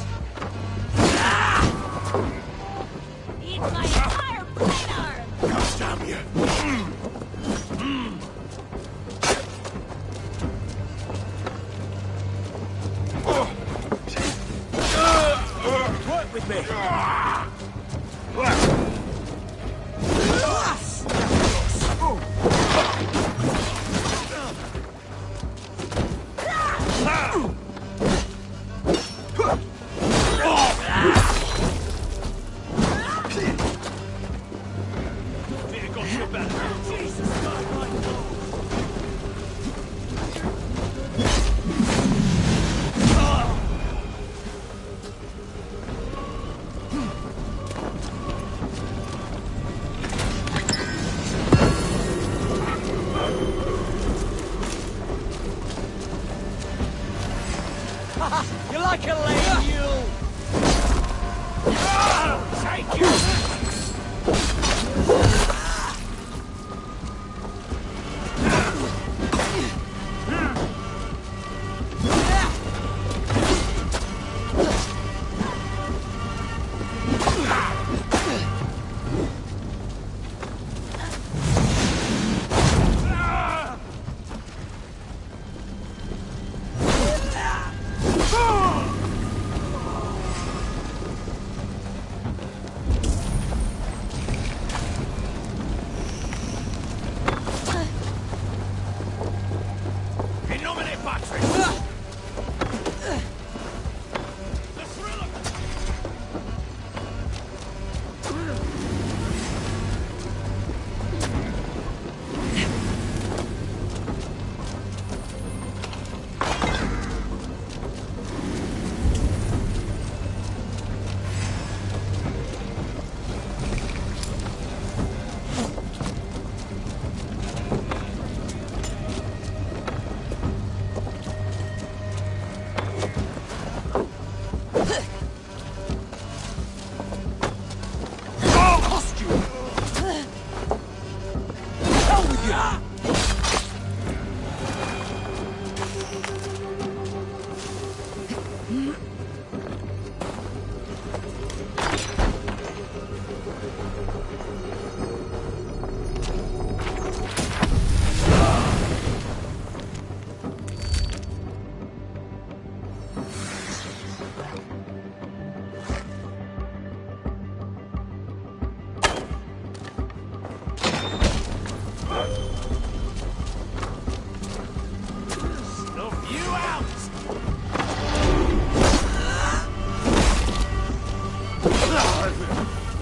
Eat my fire blade arm! God damn you! Work with me! like a lame mule! Take you!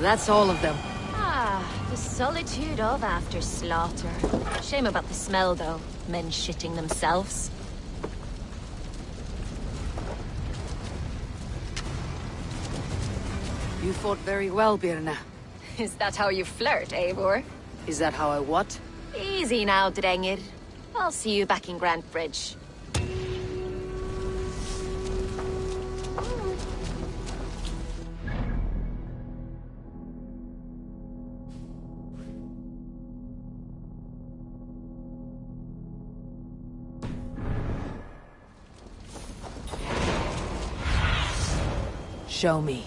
That's all of them. Ah, the solitude of after slaughter. Shame about the smell, though. Men shitting themselves. You fought very well, Birna. Is that how you flirt, Eivor? Is that how I what? Easy now, Drengir. I'll see you back in Grand Bridge. Show me.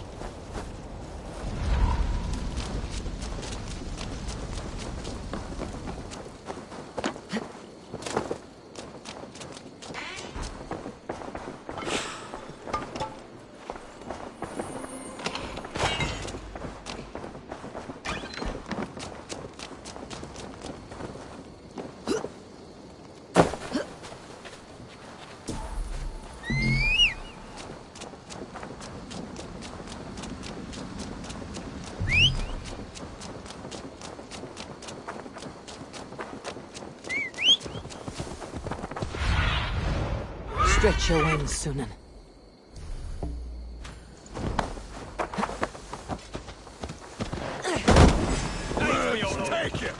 Stretch your wings, Sunan. Take it!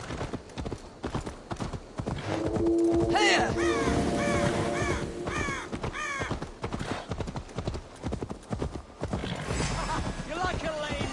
You like a lame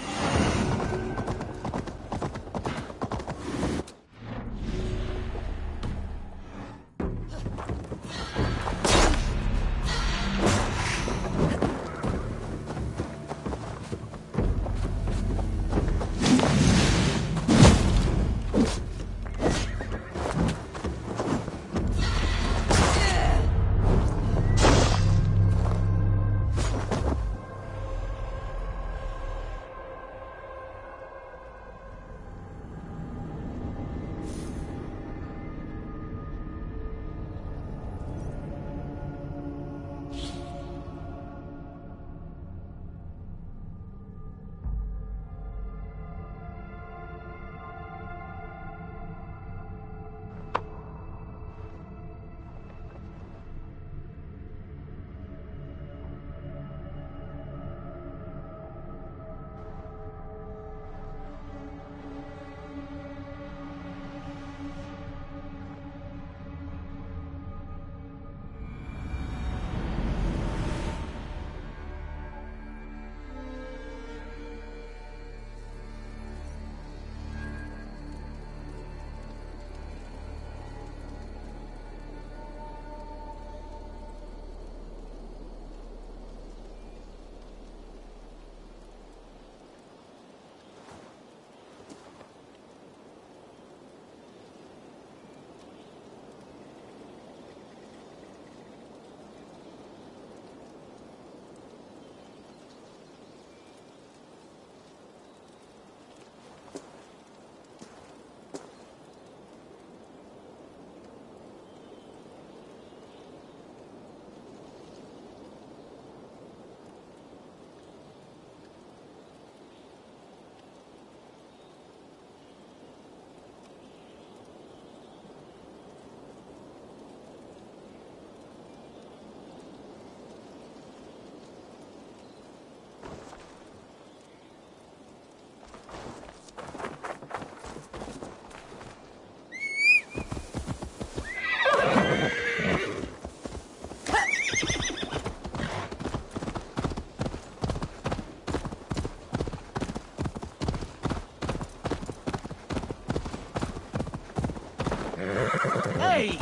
Hey!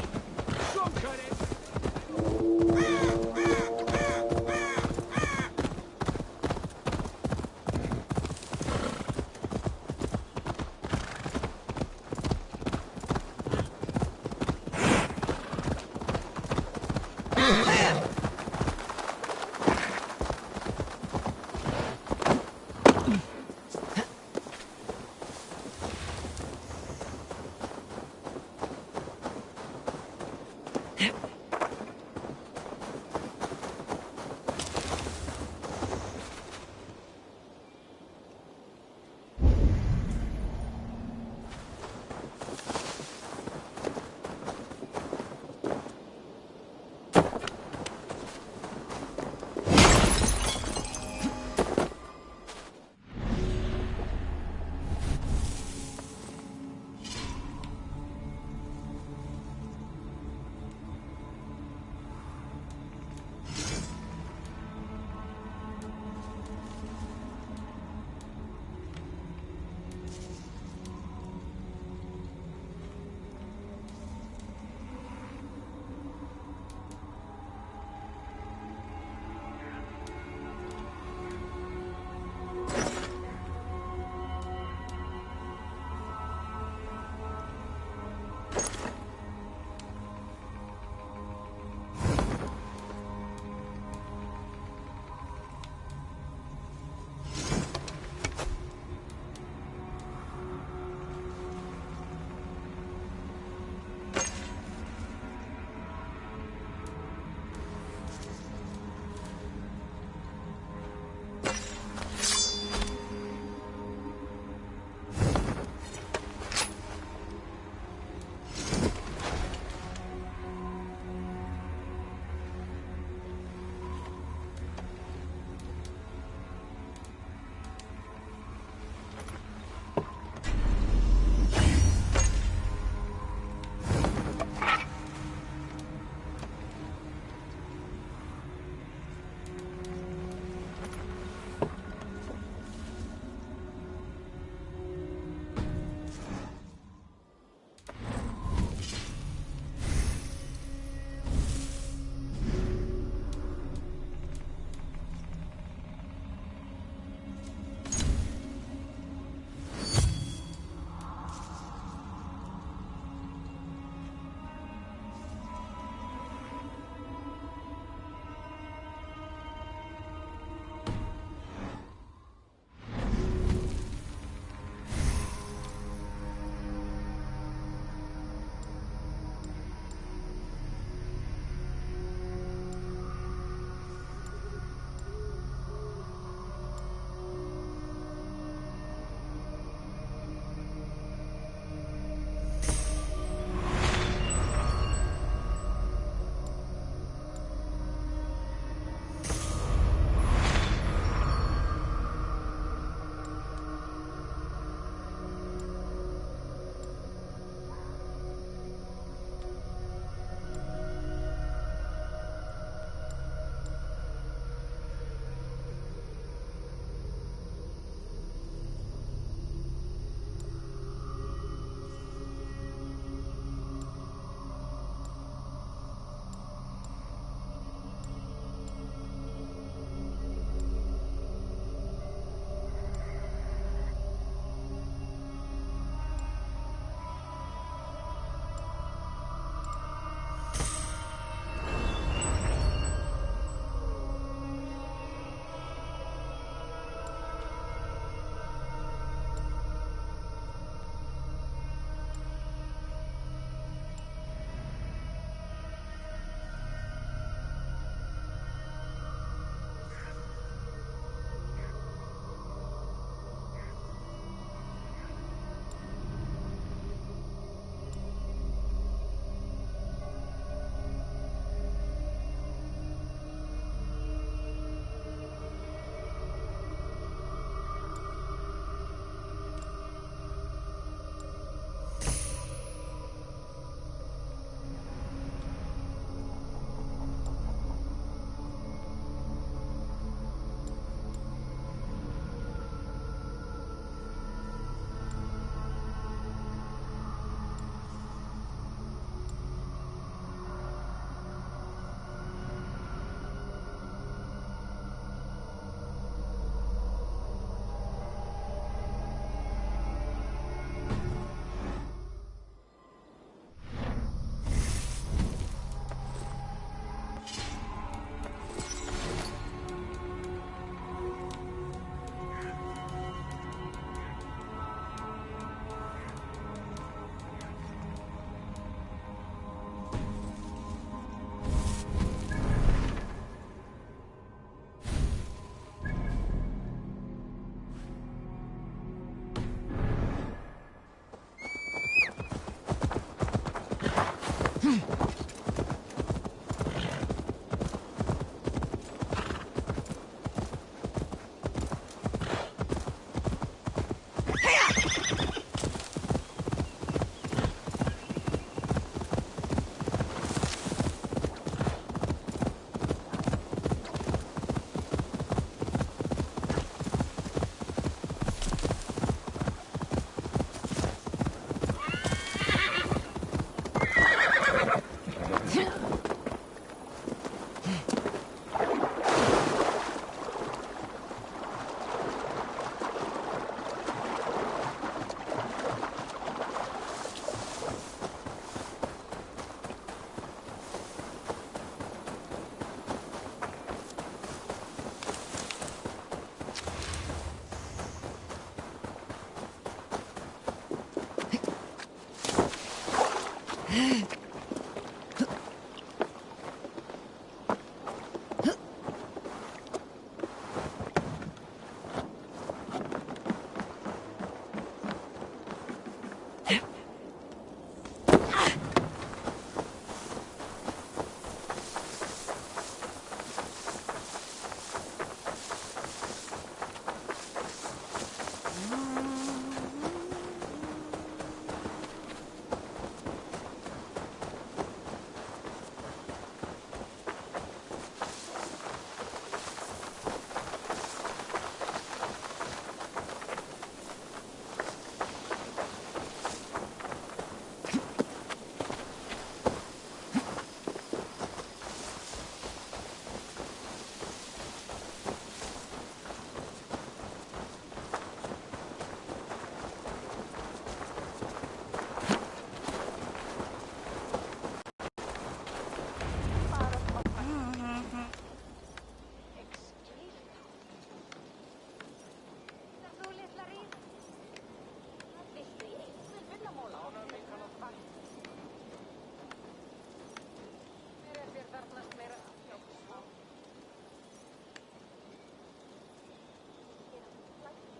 Shortcut it!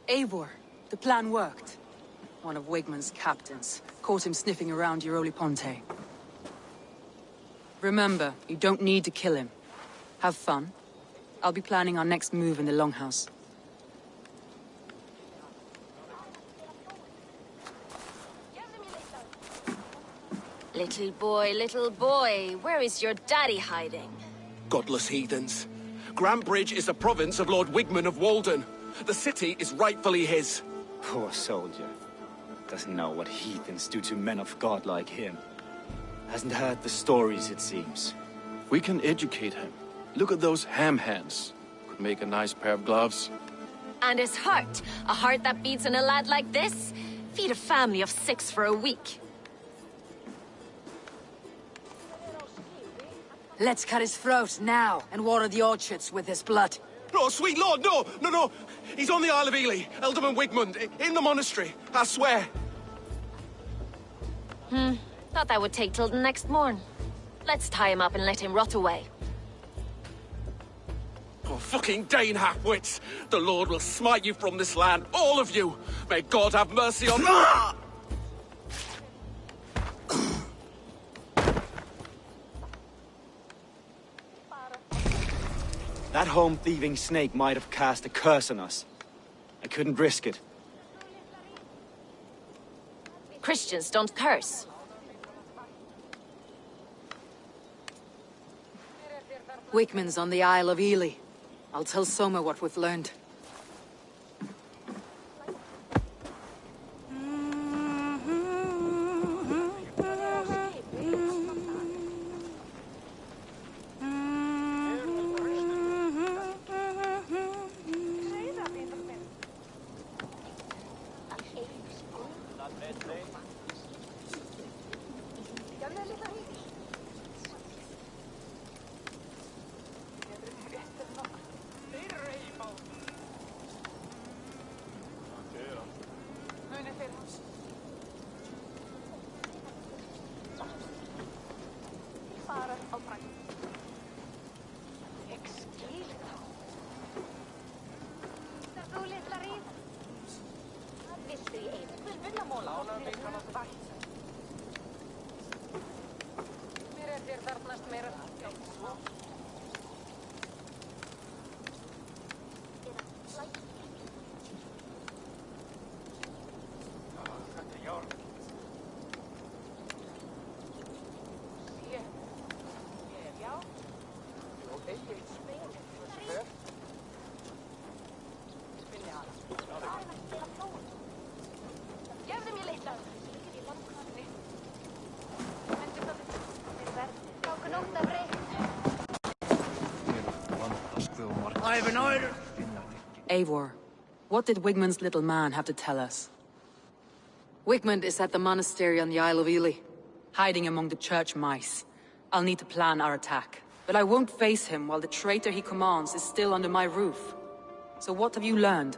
Eivor, the plan worked. One of Wigmund's captains caught him sniffing around Euroli Ponte. Remember, you don't need to kill him. Have fun. I'll be planning our next move in the Longhouse. Little boy, where is your daddy hiding? Godless heathens. Grantbridge is a province of Lord Wigmund of Walden. The city is rightfully his. Poor soldier. Doesn't know what heathens do to men of God like him. Hasn't heard the stories, it seems. We can educate him. Look at those ham hands. Could make a nice pair of gloves. And his heart. A heart that beats in a lad like this? Feed a family of 6 for a week. Let's cut his throat now and water the orchards with his blood. No, sweet lord, no! He's on the Isle of Ely, Ealdorman Wigmund, in the monastery, I swear. Thought that would take till the next morn. Let's tie him up and let him rot away. Oh, fucking Dane half-wits! The Lord will smite you from this land, all of you! May God have mercy on... That home-thieving snake might have cast a curse on us. I couldn't risk it. Christians don't curse. Wigmund's on the Isle of Ely. I'll tell Soma what we've learned. driving either. Eivor, what did Wigmund's little man have to tell us? Wigmund is at the monastery on the Isle of Ely. Hiding among the church mice. I'll need to plan our attack. But I won't face him while the traitor he commands is still under my roof. So what have you learned?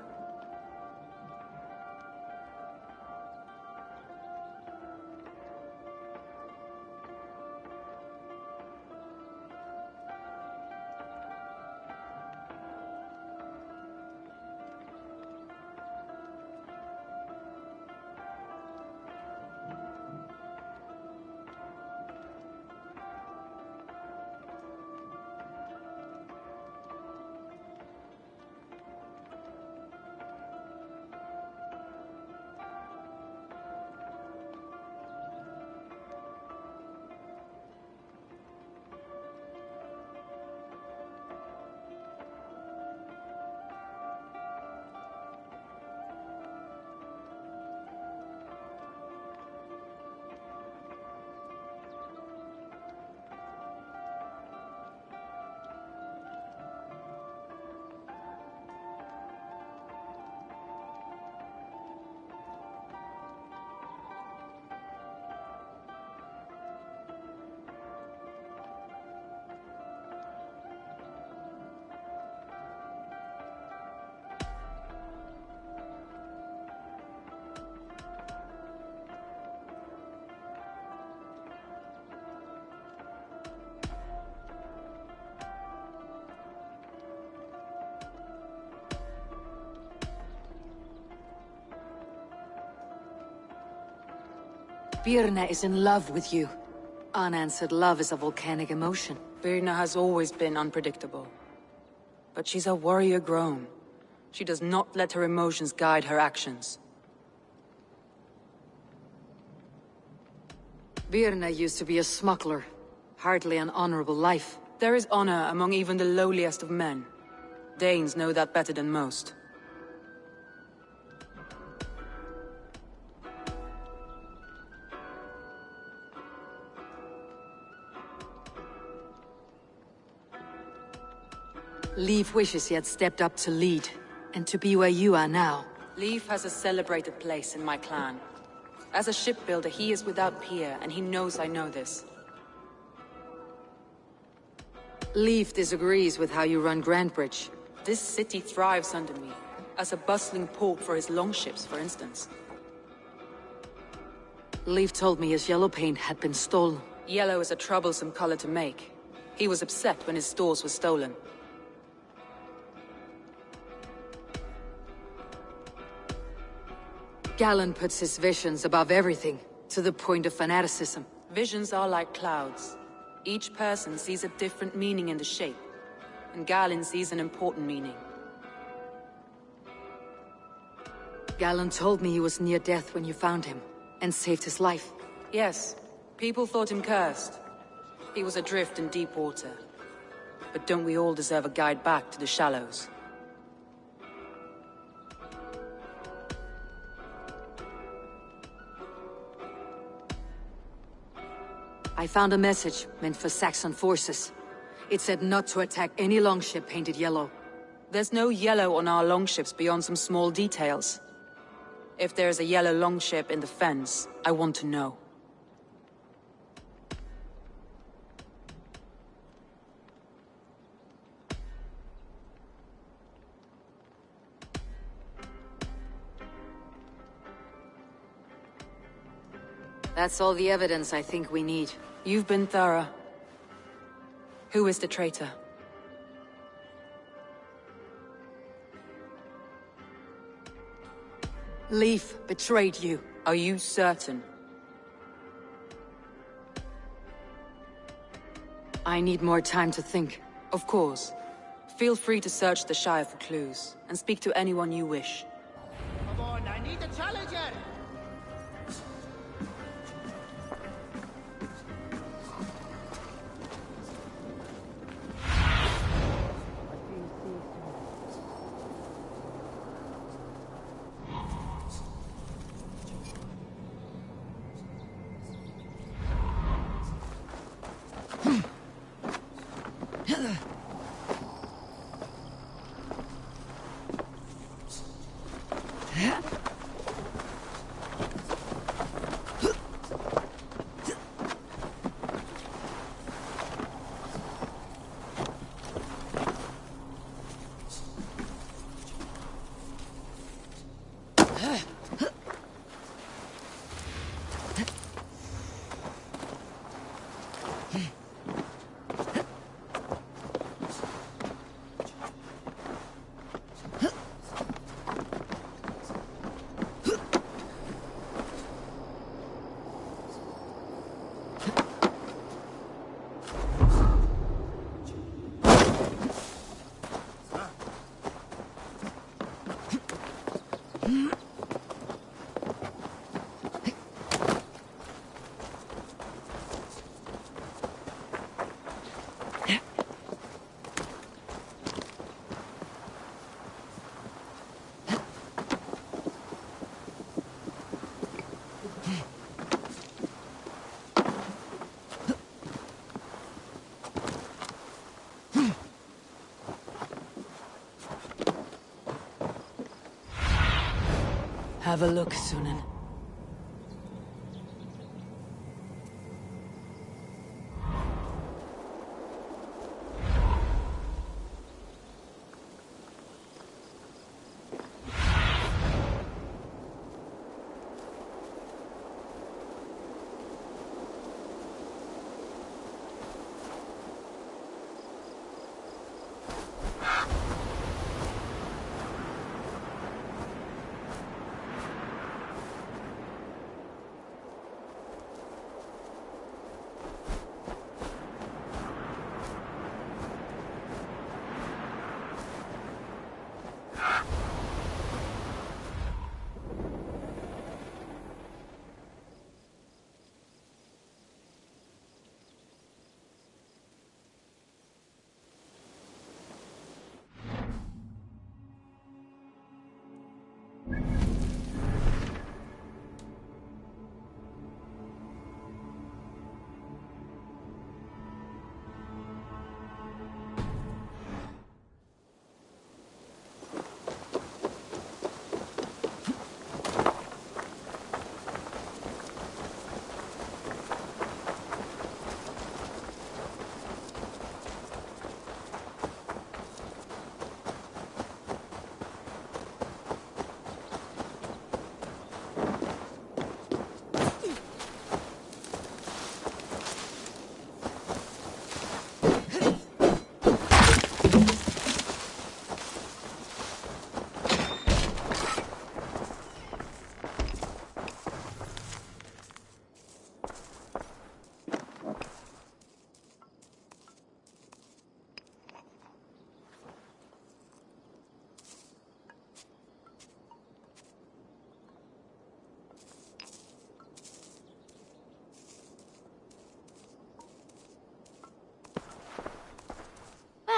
Birna is in love with you. Unanswered love is a volcanic emotion. Birna has always been unpredictable. But she's a warrior grown. She does not let her emotions guide her actions. Birna used to be a smuggler. Hardly an honorable life. There is honor among even the lowliest of men. Danes know that better than most. Leif wishes he had stepped up to lead, and to be where you are now. Leif has a celebrated place in my clan. As a shipbuilder, he is without peer, and he knows I know this. Leif disagrees with how you run Grandbridge. This city thrives under me, as a bustling port for his longships, for instance. Leif told me his yellow paint had been stolen. Yellow is a troublesome color to make. He was upset when his stores were stolen. Galen puts his visions above everything, to the point of fanaticism. Visions are like clouds. Each person sees a different meaning in the shape, and Galen sees an important meaning. Galen told me he was near death when you found him, and saved his life. Yes, people thought him cursed. He was adrift in deep water. But don't we all deserve a guide back to the shallows? I found a message meant for Saxon forces. It said not to attack any longship painted yellow. There's no yellow on our longships beyond some small details. If there's a yellow longship in the fens, I want to know. That's all the evidence I think we need. You've been thorough. Who is the traitor? Leif betrayed you. Are you certain? I need more time to think. Of course. Feel free to search the Shire for clues, and speak to anyone you wish. Come on, I need a challenger! Have a look, Sunan.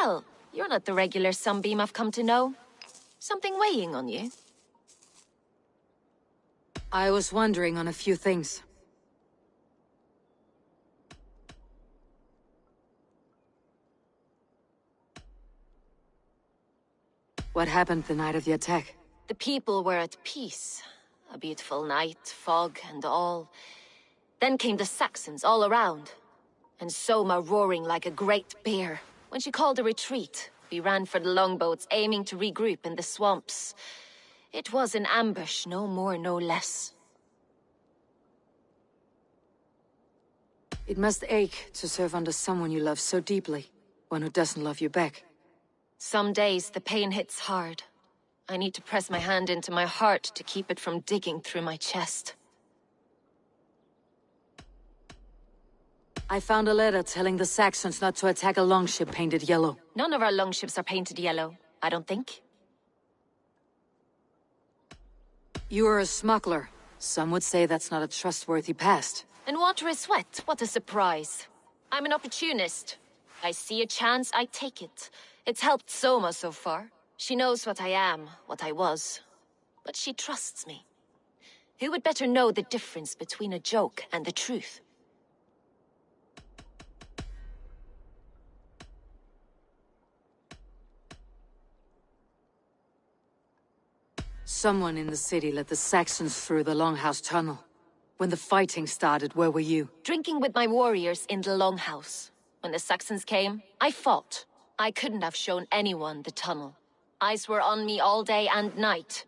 Well, you're not the regular Sunbeam I've come to know. Something weighing on you? I was wondering on a few things. What happened the night of the attack? The people were at peace. A beautiful night, fog and all. Then came the Saxons all around. And Soma roaring like a great bear. When she called a retreat, we ran for the longboats, aiming to regroup in the swamps. It was an ambush, no more, no less. It must ache to serve under someone you love so deeply, one who doesn't love you back. Some days the pain hits hard. I need to press my hand into my heart to keep it from digging through my chest. I found a letter telling the Saxons not to attack a longship painted yellow. None of our longships are painted yellow, I don't think. You are a smuggler. Some would say that's not a trustworthy past. And water is wet, what a surprise. I'm an opportunist. I see a chance, I take it. It's helped Soma so far. She knows what I am, what I was. But she trusts me. Who would better know the difference between a joke and the truth? Someone in the city let the Saxons through the Longhouse tunnel. When the fighting started, where were you? Drinking with my warriors in the Longhouse. When the Saxons came, I fought. I couldn't have shown anyone the tunnel. Eyes were on me all day and night.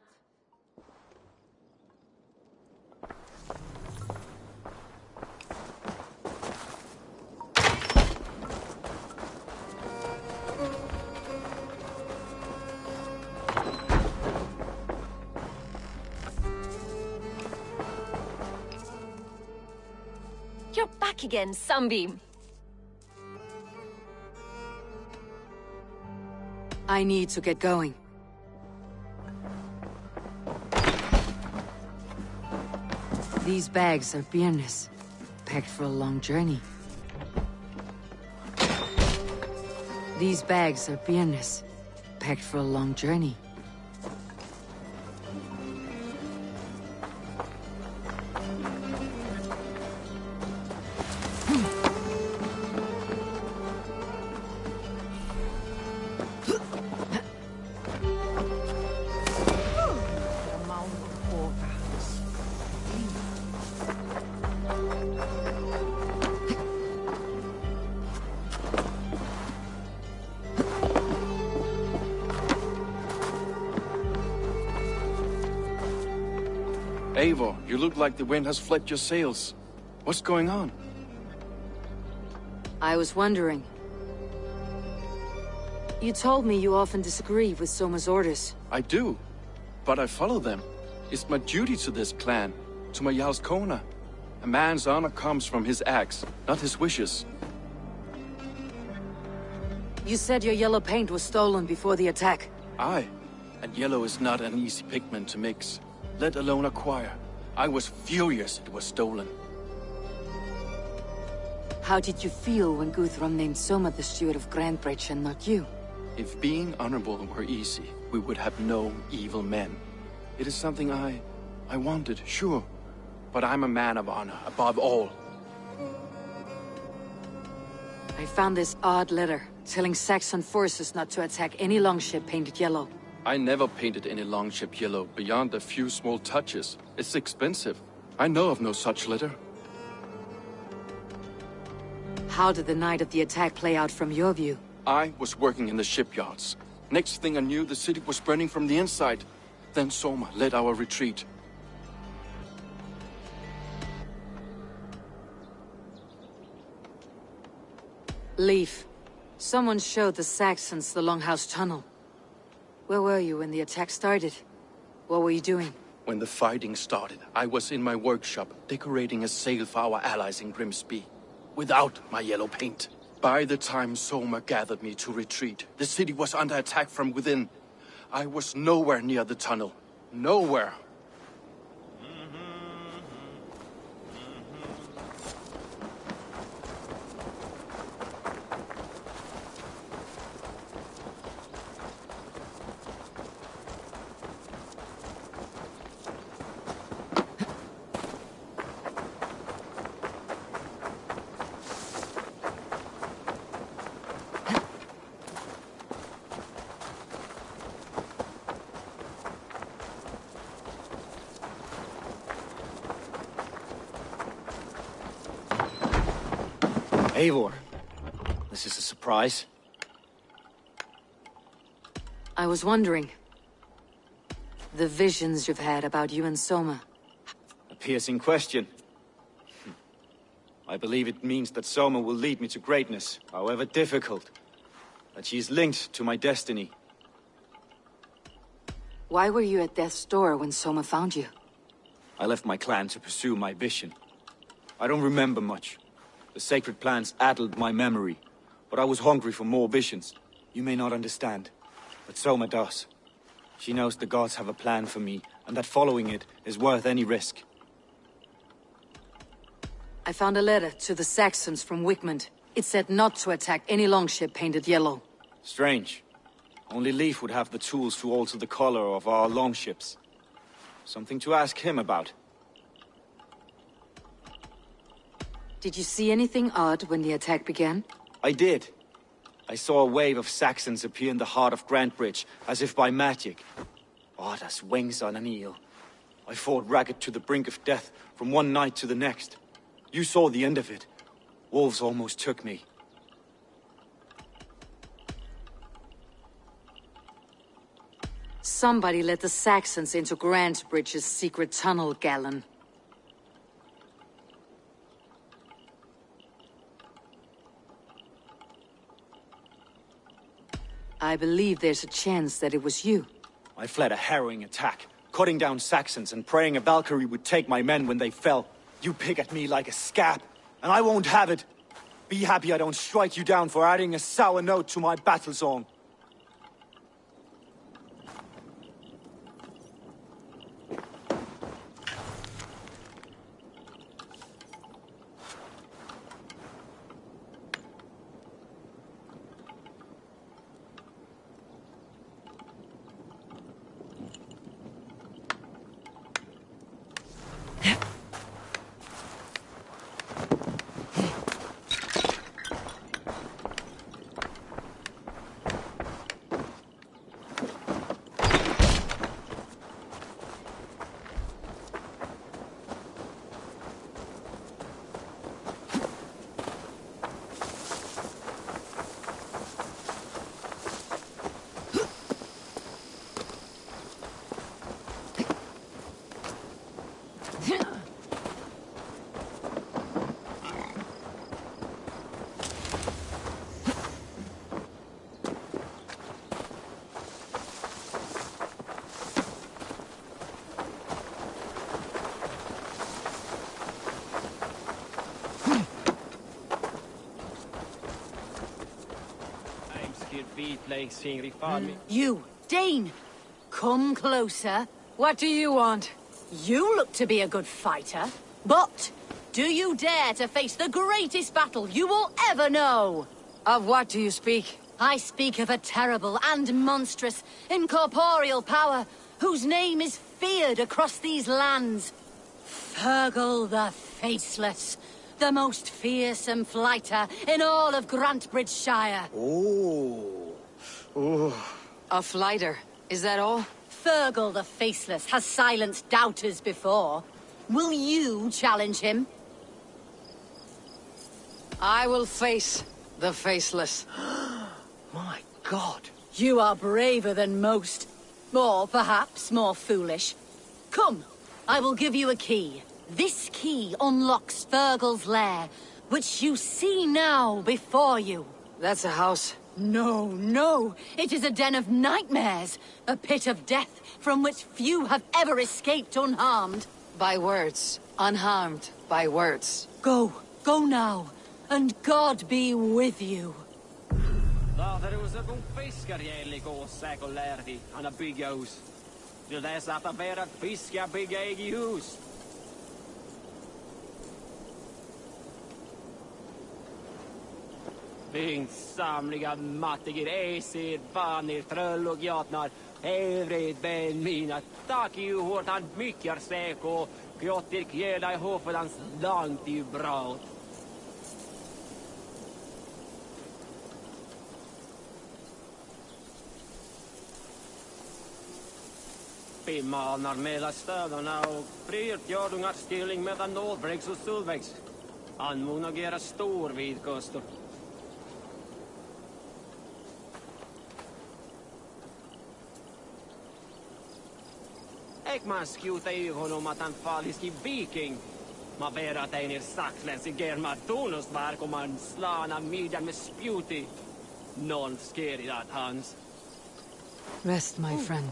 You're back again, Sunbeam. I need to get going. These bags are beerness, packed for a long journey. These bags are beerness, packed for a long journey. Eivor, you look like the wind has fled your sails. What's going on? I was wondering. You told me you often disagree with Soma's orders. I do, but I follow them. It's my duty to this clan, to my Jarl's Kona. A man's honor comes from his acts, not his wishes. You said your yellow paint was stolen before the attack. Aye, and yellow is not an easy pigment to mix, let alone acquire. I was furious it was stolen. How did you feel when Guthrum named Soma the steward of Grandbridge and not you? If being honorable were easy, we would have no evil men. It is something I wanted, sure. But I'm a man of honor, above all. I found this odd letter, telling Saxon forces not to attack any longship painted yellow. I never painted any longship yellow, beyond a few small touches. It's expensive. I know of no such letter. How did the night of the attack play out from your view? I was working in the shipyards. Next thing I knew, the city was burning from the inside. Then Soma led our retreat. Leaf. Someone showed the Saxons the Longhouse Tunnel. Where were you when the attack started? What were you doing? When the fighting started, I was in my workshop, decorating a sail for our allies in Grimsby. Without my yellow paint. By the time Soma gathered me to retreat, the city was under attack from within. I was nowhere near the tunnel. Nowhere. Eivor, this is a surprise. I was wondering. The visions you've had about you and Soma. A piercing question. I believe it means that Soma will lead me to greatness, however difficult. That she is linked to my destiny. Why were you at death's door when Soma found you? I left my clan to pursue my vision. I don't remember much. The sacred plants addled my memory, but I was hungry for more visions. You may not understand, but Soma does. She knows the gods have a plan for me, and that following it is worth any risk. I found a letter to the Saxons from Wigmund. It said not to attack any longship painted yellow. Strange. Only Leif would have the tools to alter the color of our longships. Something to ask him about. Did you see anything odd when the attack began? I did. I saw a wave of Saxons appear in the heart of Grantbridge, as if by magic. Odd as wings on an eel. I fought ragged to the brink of death, from one night to the next. You saw the end of it. Wolves almost took me. Somebody let the Saxons into Grantbridge's secret tunnel, Galen. I believe there's a chance that it was you. I fled a harrowing attack, cutting down Saxons and praying a Valkyrie would take my men when they fell. You pick at me like a scab, and I won't have it. Be happy I don't strike you down for adding a sour note to my battle song. You, Dane! Come closer. What do you want? You look to be a good fighter, but do you dare to face the greatest battle you will ever know? Of what do you speak? I speak of a terrible and monstrous, incorporeal power whose name is feared across these lands. Fergal the Faceless, the most fearsome fighter in all of Grantbridgeshire. A fighter, is that all? Fergal the Faceless has silenced doubters before. Will you challenge him? I will face the Faceless. My God. You are braver than most. Or perhaps more foolish. Come, I will give you a key. This key unlocks Fergal's lair, which you see now before you. That's a house. No, no. It is a den of nightmares. A pit of death from which few have ever escaped unharmed. By words. Unharmed by words. Go. Go now. And God be with you. Later was het fiskar jävligt och säkert lärdi. Han har bygga hus. Vill det att han vara fiskar bygga eget hus? Samlingar mattiger esir, vanir, tröll och jatnar. Evrid ben mina. Tack ju hårt han mycket säk och gjottir kjäla i hovet hans långt i brad. Pimmanar mellan städerna och pryrtjordungar stilling mellan Norrbräcks och Solvägs. Anmonagerar stor vid kusten. Man skjuta i honom att han fallit i viking. Man ber att en saxläns i Germatonus verk om man slana midjan med spjuti. Någon sker att hans. Rest, my friend.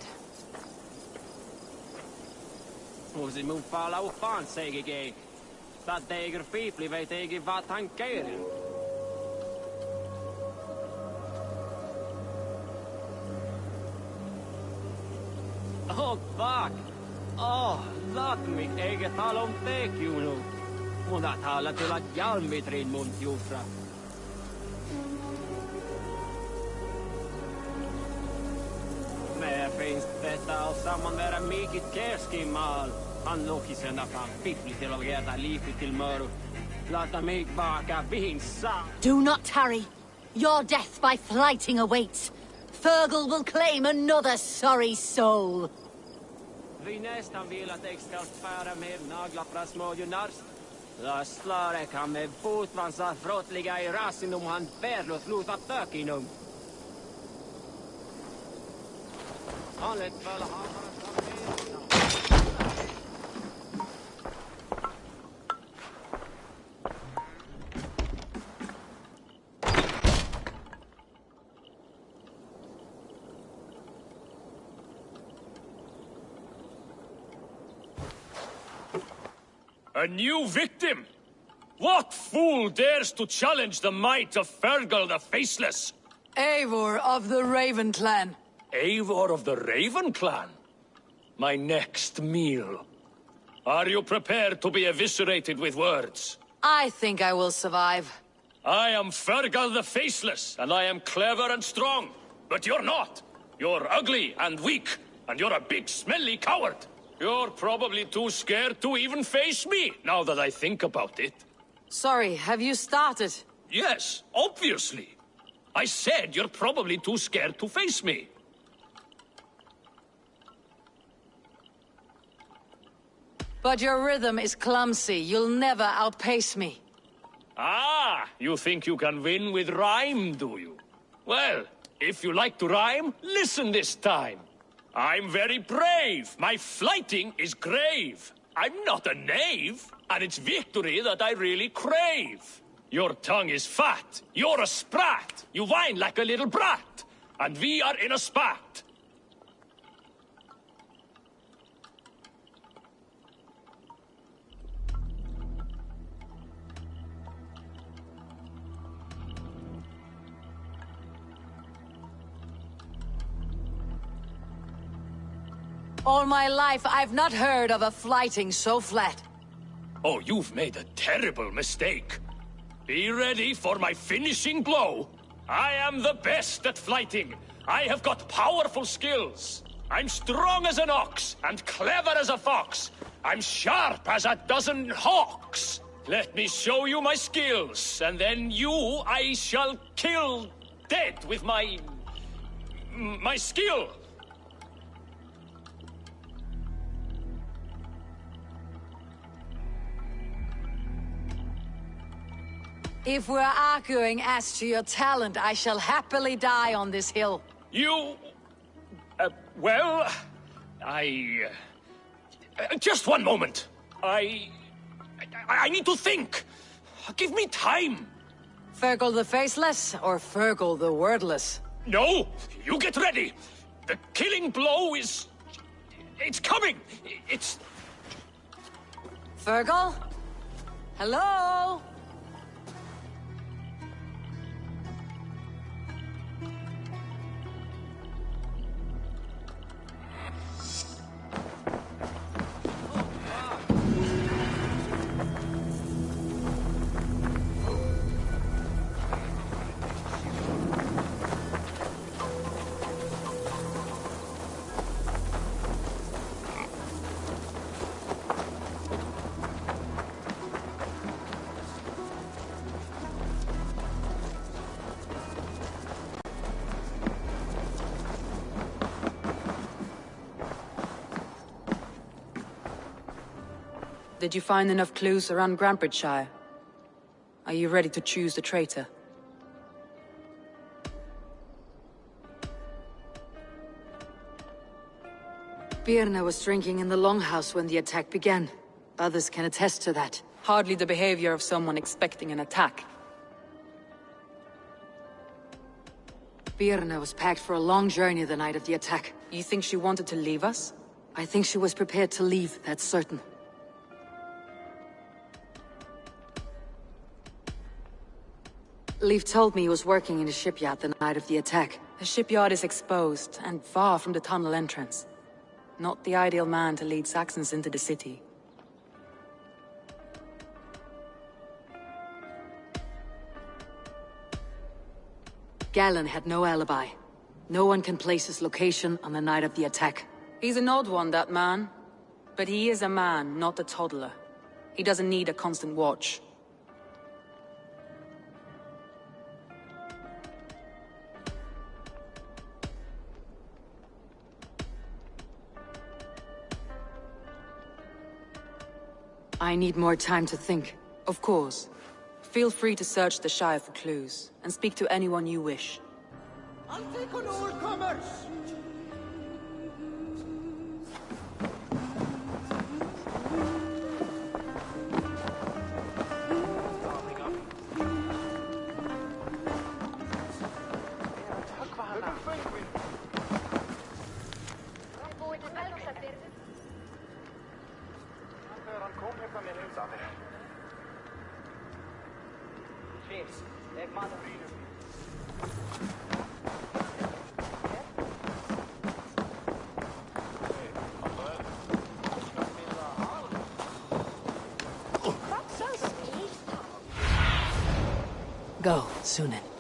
Och sin mun falla och fan säger jag. Så att äger fipli vet jag vad han kärer. Oh, fuck! Låt mig äga tala om tekjunu. Mun att tala till att jalmitrin mun jufra. Men finns detta allsamman vara mycket kerskimal. Han lockis ända fram fiffligt till att göra livet till mörk. Låta mig baka vinsa. Do not tarry. Your death by flighting awaits. Fergal will claim another sorry soul. Vi nästan vill att jag ska fära med naglar från smådjunars. Jag slår jag kan med fotvansar frottliga i rassen om han bär och slutar tök inom. Han lät väl ha A new victim? What fool dares to challenge the might of Fergal the Faceless? Eivor of the Raven Clan. Eivor of the Raven Clan? My next meal. Are you prepared to be eviscerated with words? I think I will survive. I am Fergal the Faceless, and I am clever and strong. But you're not. You're ugly and weak, and you're a big, smelly coward. You're probably too scared to even face me, now that I think about it. Sorry, have you started? Yes, obviously. I said you're probably too scared to face me. But your rhythm is clumsy. You'll never outpace me. Ah, you think you can win with rhyme, do you? Well, if you like to rhyme, listen this time. I'm very brave. My flighting is grave. I'm not a knave, and it's victory that I really crave. Your tongue is fat. You're a sprat. You whine like a little brat. And we are in a spat. All my life, I've not heard of a flighting so flat. Oh, you've made a terrible mistake. Be ready for my finishing blow. I am the best at flighting. I have got powerful skills. I'm strong as an ox and clever as a fox. I'm sharp as a dozen hawks. Let me show you my skills, and then I shall kill dead with my skill. If we're arguing as to your talent, I shall happily die on this hill. Well, just one moment. I need to think. Give me time. Fergal the Faceless, or Fergal the Wordless? No, you get ready. The killing blow is... It's coming. It's... Fergal? Hello? Did you find enough clues around Grantbridgeshire? Are you ready to choose the traitor? Birna was drinking in the Longhouse when the attack began. Others can attest to that. Hardly the behavior of someone expecting an attack. Birna was packed for a long journey the night of the attack. You think she wanted to leave us? I think she was prepared to leave, that's certain. Leif told me he was working in a shipyard the night of the attack. The shipyard is exposed, and far from the tunnel entrance. Not the ideal man to lead Saxons into the city. Galen had no alibi. No one can place his location on the night of the attack. He's an odd one, that man. But he is a man, not a toddler. He doesn't need a constant watch. I need more time to think. Of course. Feel free to search the Shire for clues, and speak to anyone you wish. I'll take on all comers! Go, Sunan.